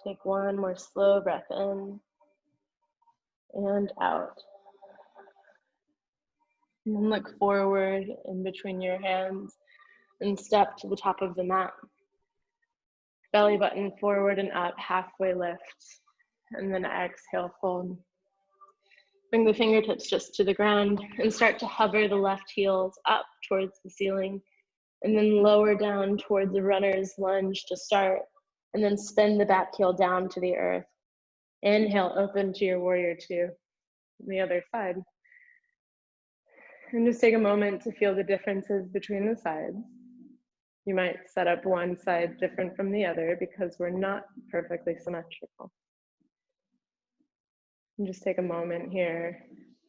Take one more slow breath in and out. And then look forward in between your hands and step to the top of the mat. Belly button forward and up, halfway lift. And then exhale, fold. Bring the fingertips just to the ground and start to hover the left heels up towards the ceiling. And then lower down towards the runner's lunge to start. And then spin the back heel down to the earth. Inhale, open to your warrior two. The other side. And just take a moment to feel the differences between the sides. You might set up one side different from the other because we're not perfectly symmetrical. And just take a moment here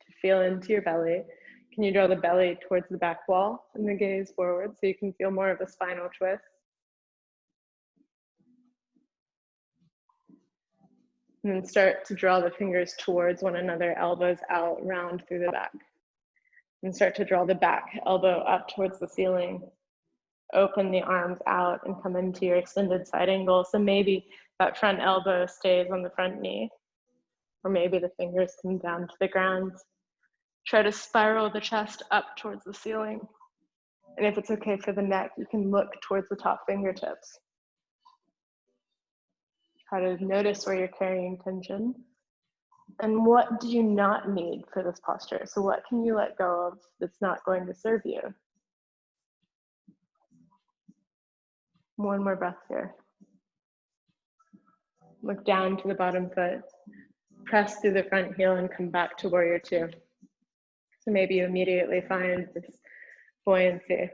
to feel into your belly. Can you draw the belly towards the back wall and the gaze forward so you can feel more of a spinal twist? And then start to draw the fingers towards one another, elbows out, round through the back. And start to draw the back elbow up towards the ceiling. Open the arms out and come into your extended side angle. So maybe that front elbow stays on the front knee, or maybe the fingers come down to the ground. Try to spiral the chest up towards the ceiling. And if it's okay for the neck, you can look towards the top fingertips. Try to notice where you're carrying tension. And what do you not need for this posture? So what can you let go of that's not going to serve you? One more breath here. Look down to the bottom foot. Press through the front heel and come back to warrior two. So maybe you immediately find this buoyancy.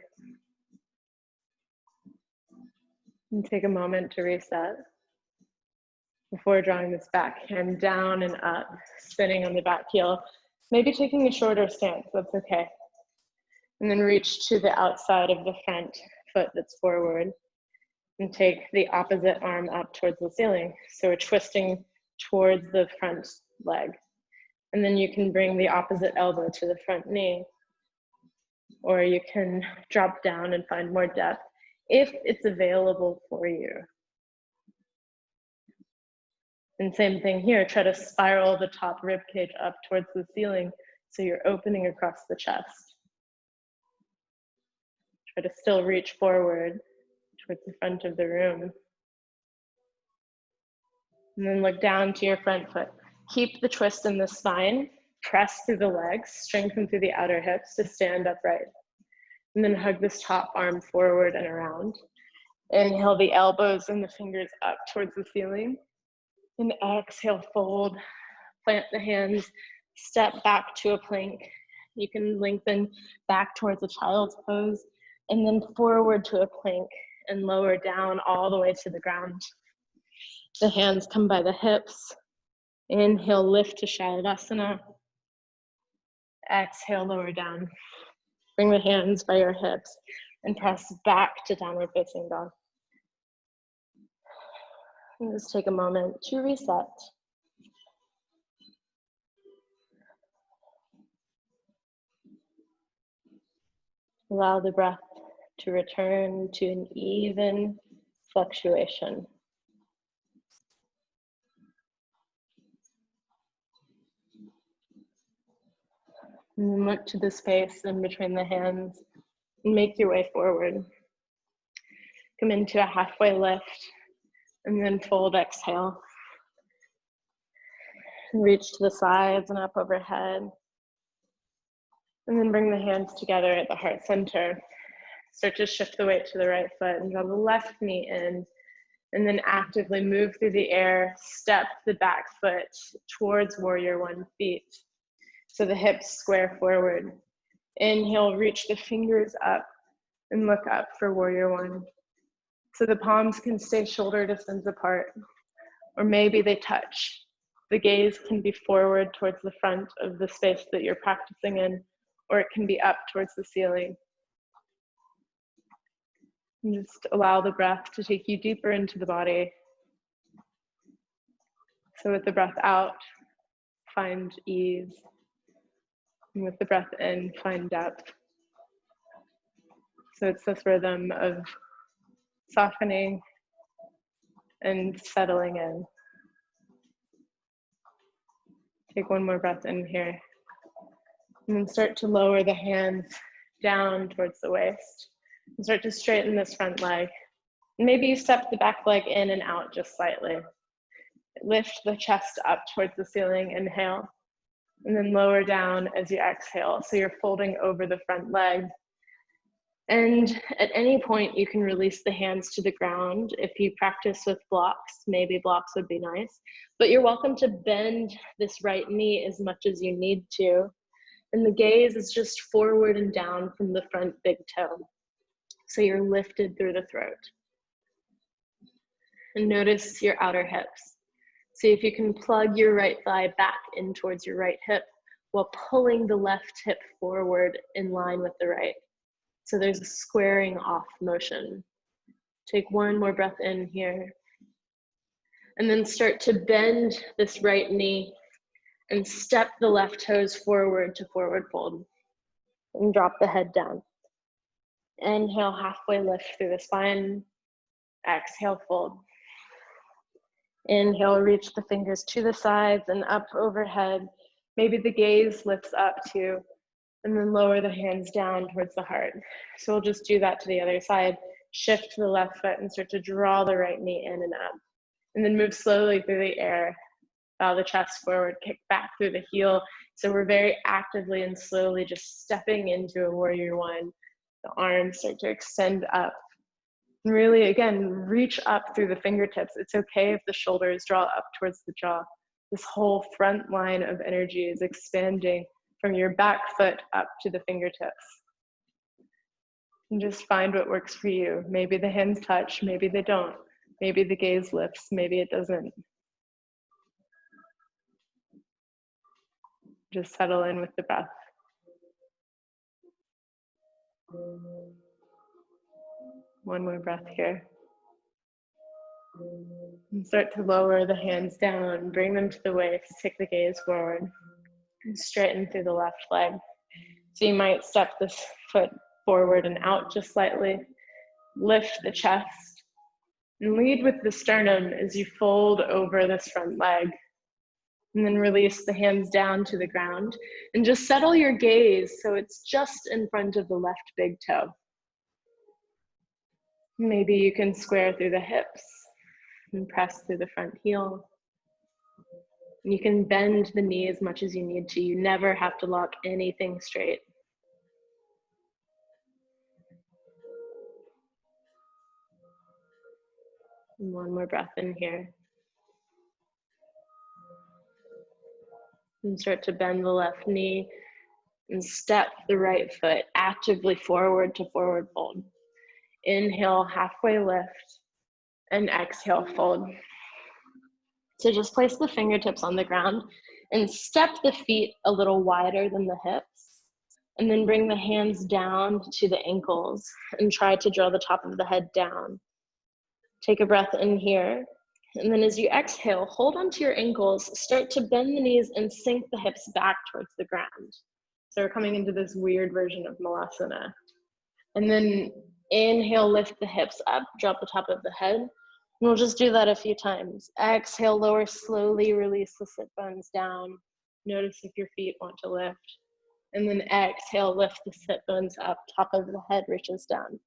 And take a moment to reset before drawing this back hand down and up, spinning on the back heel. Maybe taking a shorter stance, that's okay. And then reach to the outside of the front foot that's forward and take the opposite arm up towards the ceiling. So we're twisting towards the front leg. And then you can bring the opposite elbow to the front knee, or you can drop down and find more depth if it's available for you. And same thing here, try to spiral the top rib cage up towards the ceiling so you're opening across the chest. Try to still reach forward towards the front of the room. And then look down to your front foot. Keep the twist in the spine, press through the legs, strengthen through the outer hips to stand upright. And then hug this top arm forward and around. Inhale the elbows and the fingers up towards the ceiling. And exhale, fold, plant the hands, step back to a plank. You can lengthen back towards a child's pose and then forward to a plank and lower down all the way to the ground. The hands come by the hips. Inhale, lift to Shavasana. Exhale, lower down. Bring the hands by your hips and press back to downward facing dog. And just take a moment to reset. Allow the breath to return to an even fluctuation. And then look to the space in between the hands and make your way forward. Come into a halfway lift and then fold, exhale. Reach to the sides and up overhead. And then bring the hands together at the heart center. Start to shift the weight to the right foot and draw the left knee in. And then actively move through the air, step the back foot towards warrior one feet. So the hips square forward. Inhale, reach the fingers up and look up for warrior one. So the palms can stay shoulder distance apart, or maybe they touch. The gaze can be forward towards the front of the space that you're practicing in, or it can be up towards the ceiling. And just allow the breath to take you deeper into the body. So with the breath out, find ease. And with the breath in, find depth. So it's this rhythm of softening and settling in. Take one more breath in here. And then start to lower the hands down towards the waist. And start to straighten this front leg. Maybe you step the back leg in and out just slightly. Lift the chest up towards the ceiling, inhale. And then lower down as you exhale. So you're folding over the front leg. And at any point, you can release the hands to the ground. If you practice with blocks, maybe blocks would be nice. But you're welcome to bend this right knee as much as you need to. And the gaze is just forward and down from the front big toe. So you're lifted through the throat. And notice your outer hips. See if you can plug your right thigh back in towards your right hip while pulling the left hip forward in line with the right. So there's a squaring off motion. Take one more breath in here. And then start to bend this right knee and step the left toes forward to forward fold. And drop the head down. Inhale, halfway lift through the spine. Exhale, fold. Inhale, reach the fingers to the sides and up overhead. Maybe the gaze lifts up too, and then lower the hands down towards the heart. So we'll just do that to the other side. Shift to the left foot and start to draw the right knee in and up. And then move slowly through the air. Bow the chest forward, kick back through the heel. So we're very actively and slowly just stepping into a warrior one. The arms start to extend up. And really, again, reach up through the fingertips. It's okay if the shoulders draw up towards the jaw. This whole front line of energy is expanding from your back foot up to the fingertips. And just find what works for you. Maybe the hands touch, maybe they don't. Maybe the gaze lifts, maybe it doesn't. Just settle in with the breath. One more breath here. And start to lower the hands down, bring them to the waist, take the gaze forward, and straighten through the left leg. So you might step this foot forward and out just slightly, lift the chest, and lead with the sternum as you fold over this front leg. And then release the hands down to the ground, and just settle your gaze so it's just in front of the left big toe. Maybe you can square through the hips and press through the front heel. You can bend the knee as much as you need to. You never have to lock anything straight. And one more breath in here. And start to bend the left knee and step the right foot actively forward to forward fold. Inhale, halfway lift, and exhale, fold. So just place the fingertips on the ground and step the feet a little wider than the hips. And then bring the hands down to the ankles and try to draw the top of the head down. Take a breath in here. And then as you exhale, hold onto your ankles, start to bend the knees and sink the hips back towards the ground. So we're coming into this weird version of Malasana. And then inhale, lift the hips up, drop the top of the head. And we'll just do that a few times. Exhale, lower slowly, release the sit bones down. Notice if your feet want to lift. And then exhale, lift the sit bones up, top of the head reaches down.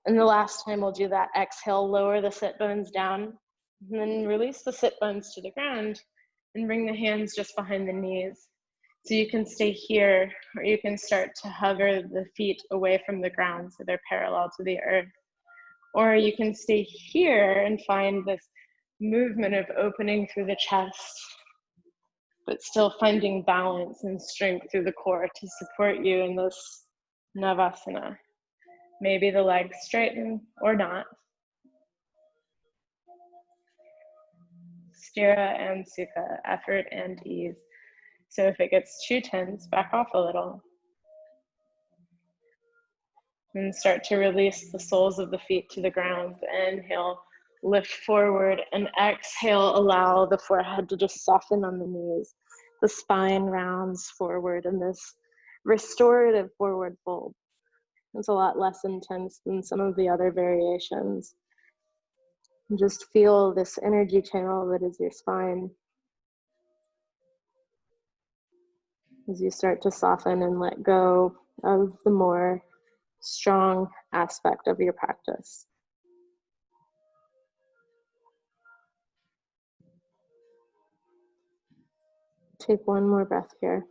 And the last time we'll do that, exhale, lower the sit bones down, and then release the sit bones to the ground and bring the hands just behind the knees. So you can stay here, or you can start to hover the feet away from the ground so they're parallel to the earth. Or you can stay here and find this movement of opening through the chest, but still finding balance and strength through the core to support you in this Navasana. Maybe the legs straighten or not. Sthira and Sukha, effort and ease. So if it gets too tense, back off a little. And start to release the soles of the feet to the ground. Inhale, lift forward, and exhale, allow the forehead to just soften on the knees. The spine rounds forward in this restorative forward fold. It's a lot less intense than some of the other variations. And just feel this energy channel that is your spine as you start to soften and let go of the more strong aspect of your practice. Take one more breath here.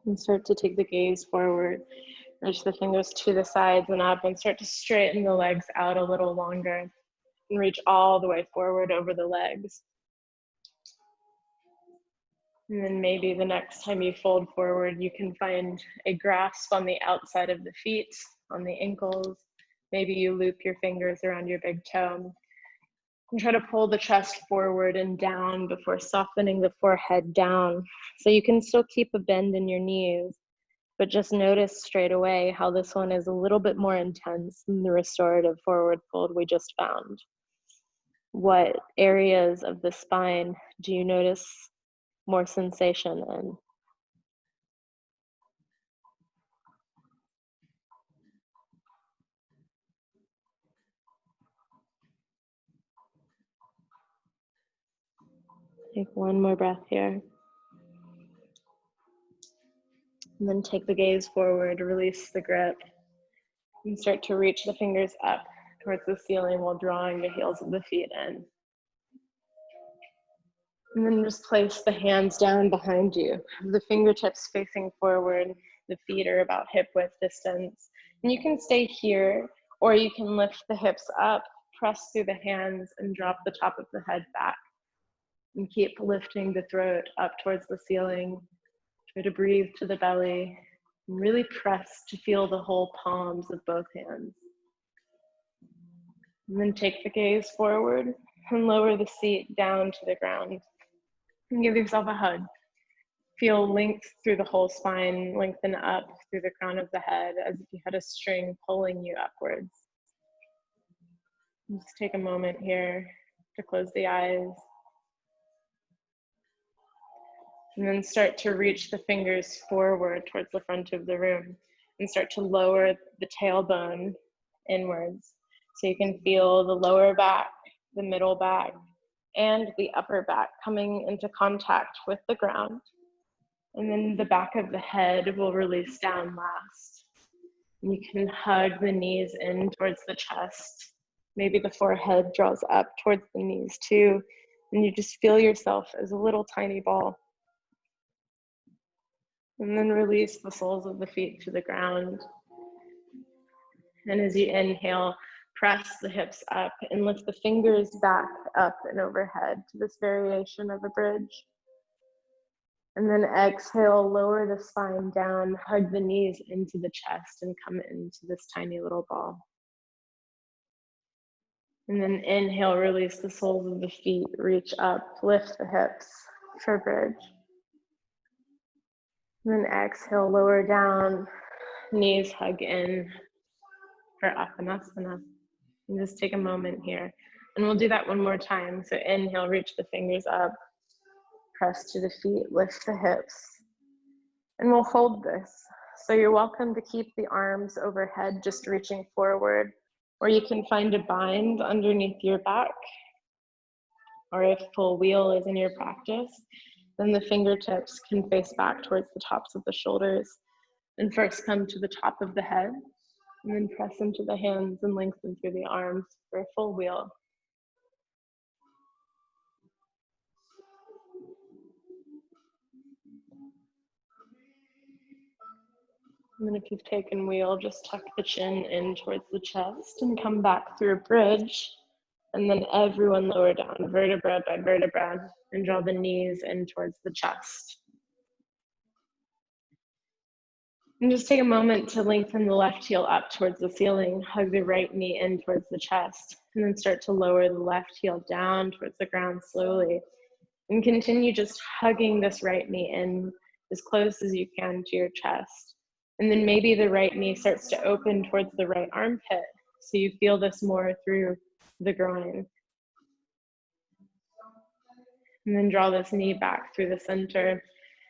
And start to take the gaze forward. Reach the fingers to the sides and up, and start to straighten the legs out a little longer. And reach all the way forward over the legs. And then maybe the next time you fold forward, you can find a grasp on the outside of the feet, on the ankles. Maybe you loop your fingers around your big toe. And try to pull the chest forward and down before softening the forehead down. So you can still keep a bend in your knees, but just notice straight away how this one is a little bit more intense than the restorative forward fold we just found. What areas of the spine do you notice more sensation in? Take one more breath here. And then take the gaze forward, release the grip, and start to reach the fingers up towards the ceiling while drawing the heels of the feet in. And then just place the hands down behind you, the fingertips facing forward, the feet are about hip width distance. And you can stay here, or you can lift the hips up, press through the hands, and drop the top of the head back. And keep lifting the throat up towards the ceiling. Try to breathe to the belly, and really press to feel the whole palms of both hands. And then take the gaze forward and lower the seat down to the ground. And give yourself a hug. Feel length through the whole spine, lengthen up through the crown of the head as if you had a string pulling you upwards. And just take a moment here to close the eyes. And then start to reach the fingers forward towards the front of the room and start to lower the tailbone inwards. So you can feel the lower back, the middle back, and the upper back coming into contact with the ground. And then the back of the head will release down last. And you can hug the knees in towards the chest. Maybe the forehead draws up towards the knees too. And you just feel yourself as a little tiny ball. And then release the soles of the feet to the ground. And as you inhale, press the hips up and lift the fingers back up and overhead to this variation of a bridge. And then exhale, lower the spine down, hug the knees into the chest and come into this tiny little ball. And then inhale, release the soles of the feet, reach up, lift the hips for bridge. And then exhale, lower down, knees hug in for Apanasana. And just take a moment here. And we'll do that one more time. So inhale, reach the fingers up, press to the feet, lift the hips. And we'll hold this. So you're welcome to keep the arms overhead, just reaching forward, or you can find a bind underneath your back. Or if full wheel is in your practice, then the fingertips can face back towards the tops of the shoulders. And first come to the top of the head, and then press into the hands and lengthen through the arms for a full wheel. And then if you've taken wheel, just tuck the chin in towards the chest and come back through a bridge. And then everyone lower down, vertebra by vertebra, and draw the knees in towards the chest. And just take a moment to lengthen the left heel up towards the ceiling, hug the right knee in towards the chest, and then start to lower the left heel down towards the ground slowly. And continue just hugging this right knee in as close as you can to your chest. And then maybe the right knee starts to open towards the right armpit, so you feel this more through the groin. And then draw this knee back through the center.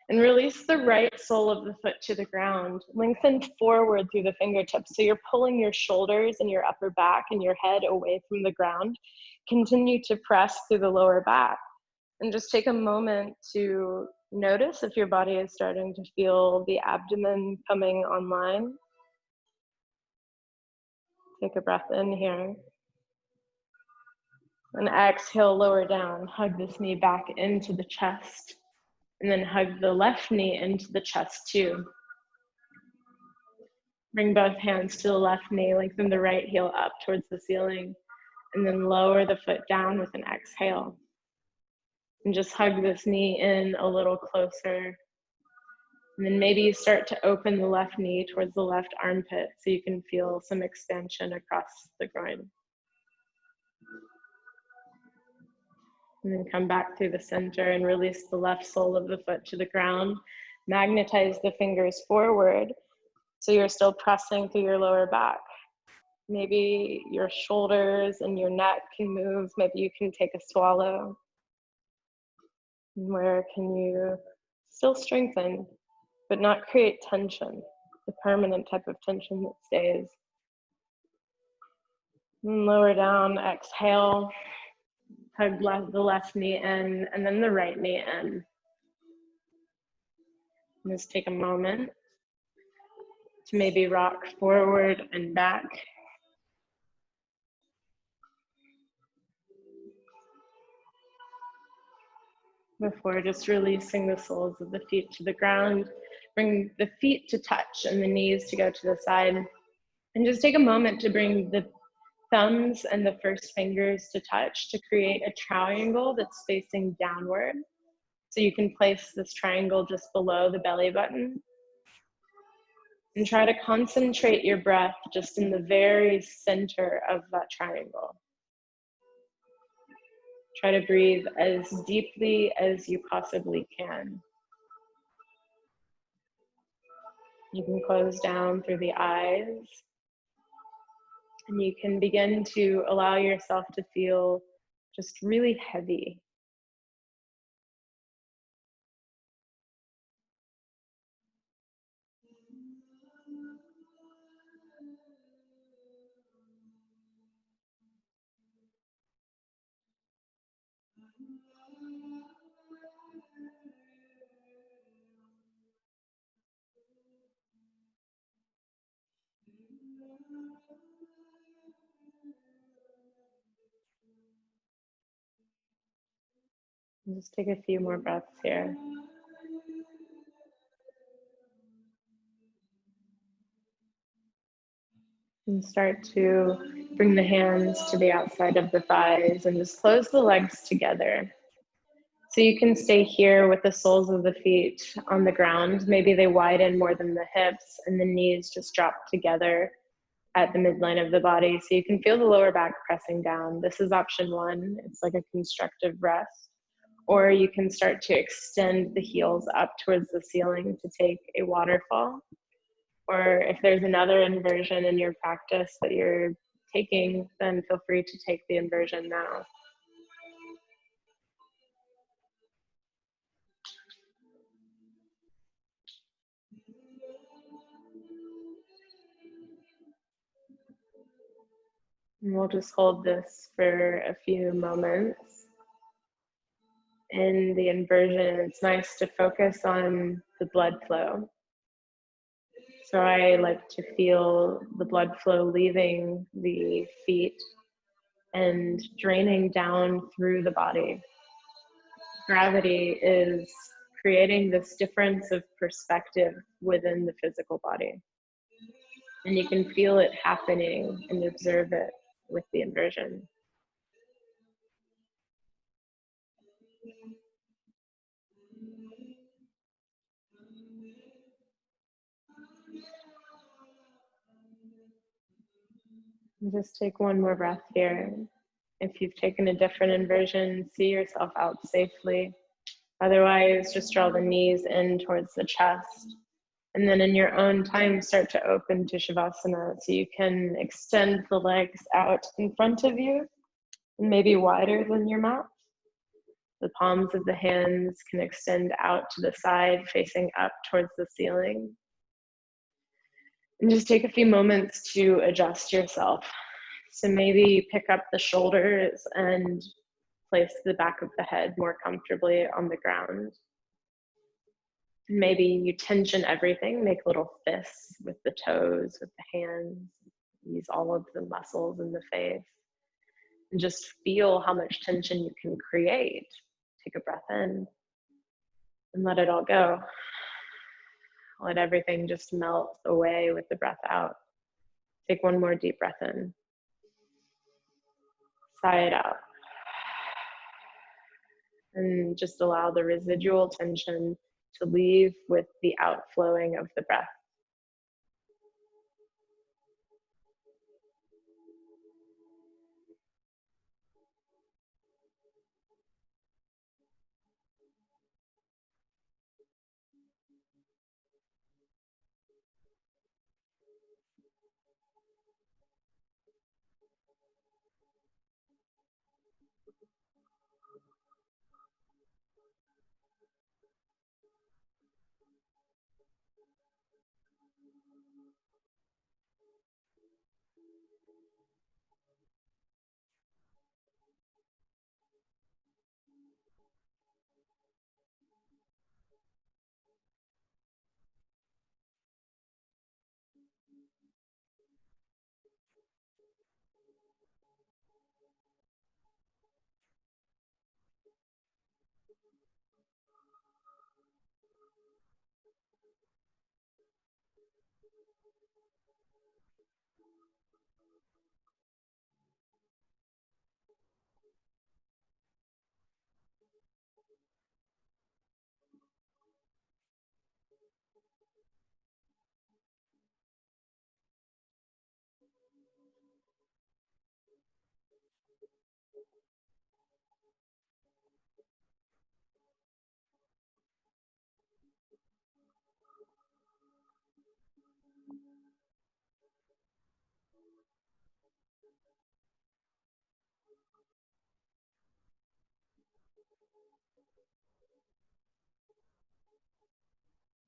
And release the right sole of the foot to the ground. Lengthen forward through the fingertips. So you're pulling your shoulders and your upper back and your head away from the ground. Continue to press through the lower back. And just take a moment to notice if your body is starting to feel the abdomen coming online. Take a breath in here. And exhale, lower down. Hug this knee back into the chest. And then hug the left knee into the chest too. Bring both hands to the left knee, lengthen the right heel up towards the ceiling, and then lower the foot down with an exhale. And just hug this knee in a little closer. And then maybe you start to open the left knee towards the left armpit so you can feel some expansion across the groin. And then come back through the center and release the left sole of the foot to the ground. Magnetize the fingers forward so you're still pressing through your lower back. Maybe your shoulders and your neck can move. Maybe you can take a swallow. And where can you still strengthen, but not create tension, the permanent type of tension that stays. And lower down, exhale, hug the left knee in, and then the right knee in. And just take a moment to maybe rock forward and back. Before just releasing the soles of the feet to the ground. Bring the feet to touch and the knees to go to the side. And just take a moment to bring the thumbs and the first fingers to touch to create a triangle that's facing downward. So you can place this triangle just below the belly button. And try to concentrate your breath just in the very center of that triangle. Try to breathe as deeply as you possibly can. You can close down through the eyes. And you can begin to allow yourself to feel just really heavy. And just take a few more breaths here. And start to bring the hands to the outside of the thighs and just close the legs together. So you can stay here with the soles of the feet on the ground. Maybe they widen more than the hips and the knees just drop together at the midline of the body. So you can feel the lower back pressing down. This is option one. It's like a constructive rest. Or you can start to extend the heels up towards the ceiling to take a waterfall. Or if there's another inversion in your practice that you're taking, then feel free to take the inversion now. And we'll just hold this for a few moments. In the inversion, it's nice to focus on the blood flow. So I like to feel the blood flow leaving the feet and draining down through the body. Gravity is creating this difference of perspective within the physical body. And you can feel it happening and observe it with the inversion. And just take one more breath here. If you've taken a different inversion, see yourself out safely. Otherwise, just draw the knees in towards the chest. And then in your own time, start to open to Shavasana. So you can extend the legs out in front of you, and maybe wider than your mat. The palms of the hands can extend out to the side, facing up towards the ceiling. And just take a few moments to adjust yourself. So maybe pick up the shoulders and place the back of the head more comfortably on the ground. Maybe you tension everything, make little fists with the toes, with the hands, use all of the muscles in the face. And just feel how much tension you can create. Take a breath in and let it all go. Let everything just melt away with the breath out. Take one more deep breath in. Sigh it out. And just allow the residual tension to leave with the outflowing of the breath.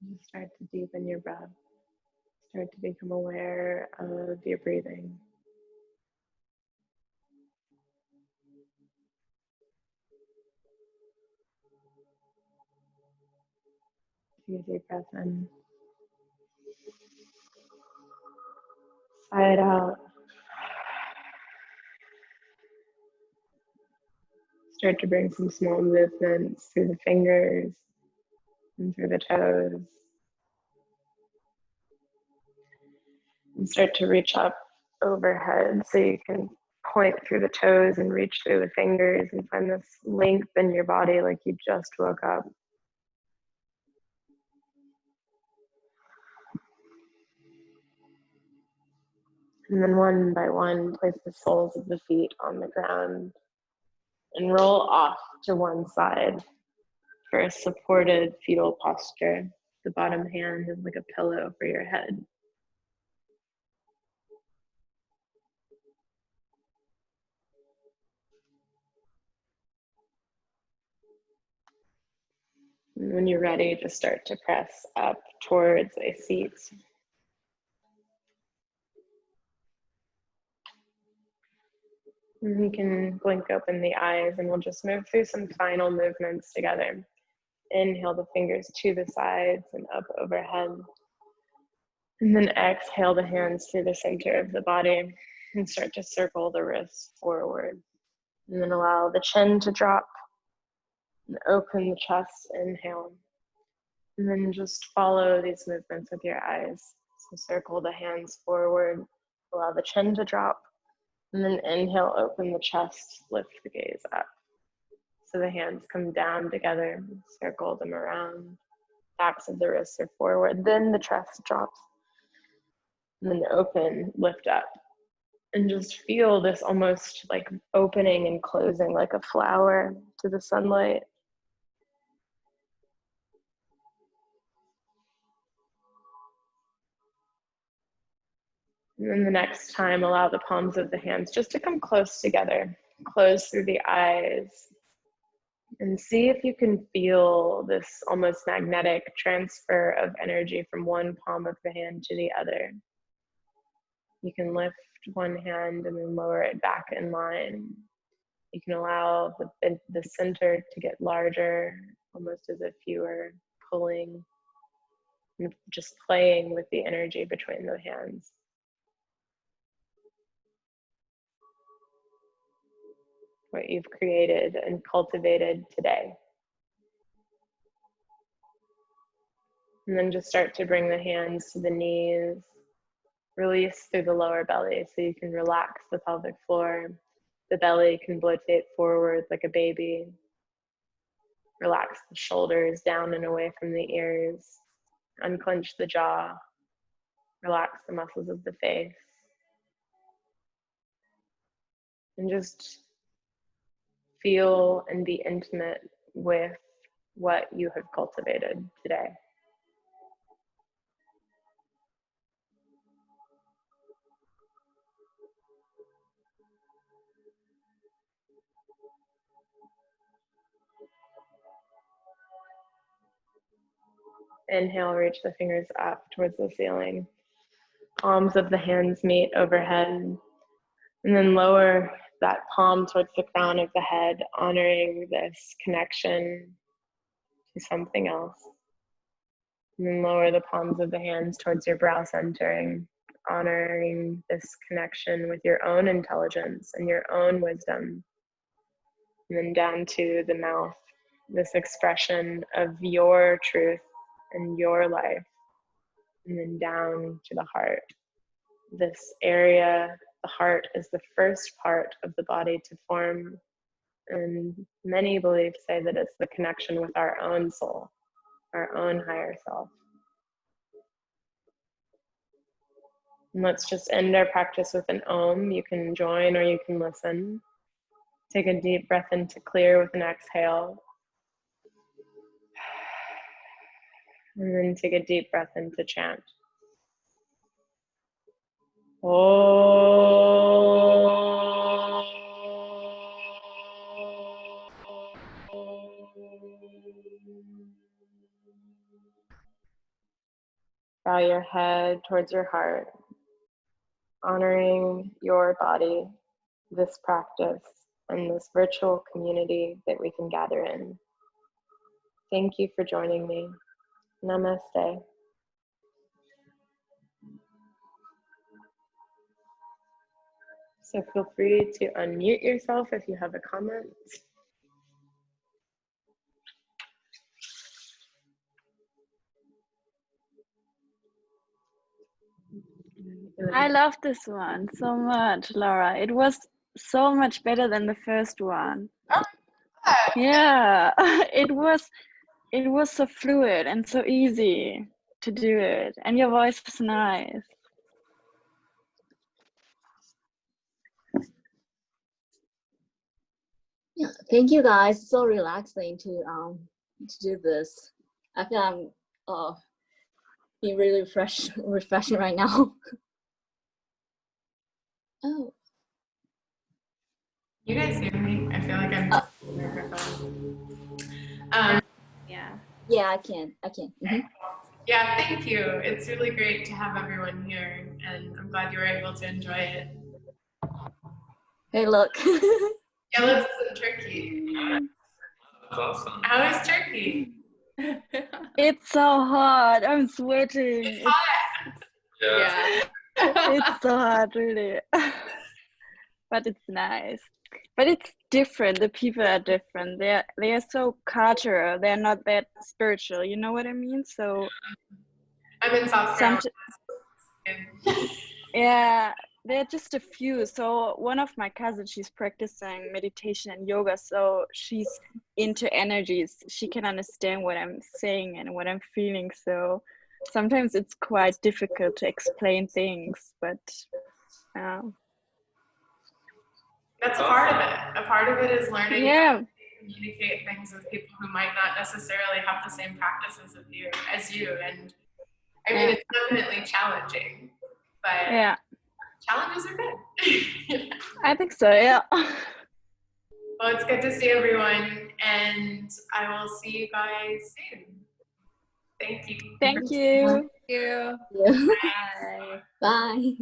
Just start to deepen your breath. Start to become aware of your breathing. Take a deep breath in. Sigh it out. Start to bring some small movements through the fingers and through the toes. And start to reach up overhead so you can point through the toes and reach through the fingers and find this length in your body like you just woke up. And then one by one, place the soles of the feet on the ground and roll off to one side for a supported fetal posture. The bottom hand is like a pillow for your head. And when you're ready, just start to press up towards a seat. And you can blink open the eyes and we'll just move through some final movements together. Inhale the fingers to the sides and up overhead. And then exhale the hands through the center of the body and start to circle the wrists forward. And then allow the chin to drop and open the chest, inhale. And then just follow these movements with your eyes. So circle the hands forward, allow the chin to drop, and then inhale, open the chest, lift the gaze up. So the hands come down together, circle them around, backs of the wrists are forward, then the chest drops, and then open, lift up. And just feel this almost like opening and closing like a flower to the sunlight. And then the next time, allow the palms of the hands just to come close together. Close through the eyes. And see if you can feel this almost magnetic transfer of energy from one palm of the hand to the other. You can lift one hand and then lower it back in line. You can allow the center to get larger, almost as if you were pulling and just playing with the energy between the hands. What you've created and cultivated today. And then just start to bring the hands to the knees, release through the lower belly so you can relax the pelvic floor. The belly can flotate forward like a baby. Relax the shoulders down and away from the ears. Unclench the jaw. Relax the muscles of the face. And just feel and be intimate with what you have cultivated today. Inhale, reach the fingers up towards the ceiling. Palms of the hands meet overhead. And then lower that palm towards the crown of the head, honoring this connection to something else. And then lower the palms of the hands towards your brow centering, honoring this connection with your own intelligence and your own wisdom. And then down to the mouth, this expression of your truth and your life. And then down to the heart. This area, the heart, is the first part of the body to form. And many beliefs say that it's the connection with our own soul, our own higher self. And let's just end our practice with an Om. You can join or you can listen. Take a deep breath into clear with an exhale. And then take a deep breath into chant. Bow your head towards your heart, honoring your body, this practice, and this virtual community that we can gather in. Thank you for joining me. Namaste. So feel free to unmute yourself if you have a comment. I love this one so much, Laura. It was so much better than the first one. Yeah, it was so fluid and so easy to do it, and your voice is nice. Yeah, thank you guys. So relaxing to do this. I feel I'm being really refreshing right now. Oh. You guys hear me? I feel like I'm Yeah. Yeah, I can. Yeah, thank you. It's really great to have everyone here, and I'm glad you were able to enjoy it. Hey, look. Yellow's in Turkey. That's awesome. How is Turkey? It's so hot. I'm sweating. It's hot. Yeah. It's so hot, really. But it's nice. But it's different. The people are different. They are so cultural. They're not that spiritual. You know what I mean? So I'm in South Carolina. Yeah, there are just a few. So one of my cousins, she's practicing meditation and yoga. So she's into energies. She can understand what I'm saying and what I'm feeling. So sometimes it's quite difficult to explain things, but That's a part of it. A part of it is learning yeah. how to communicate things with people who might not necessarily have the same practices as you. And I mean, it's definitely challenging, but Yeah, challenges are good. I think so. Yeah. Well, it's good to see everyone, and I will see you guys soon. Thank you. Thank you. Yeah. Bye. Bye.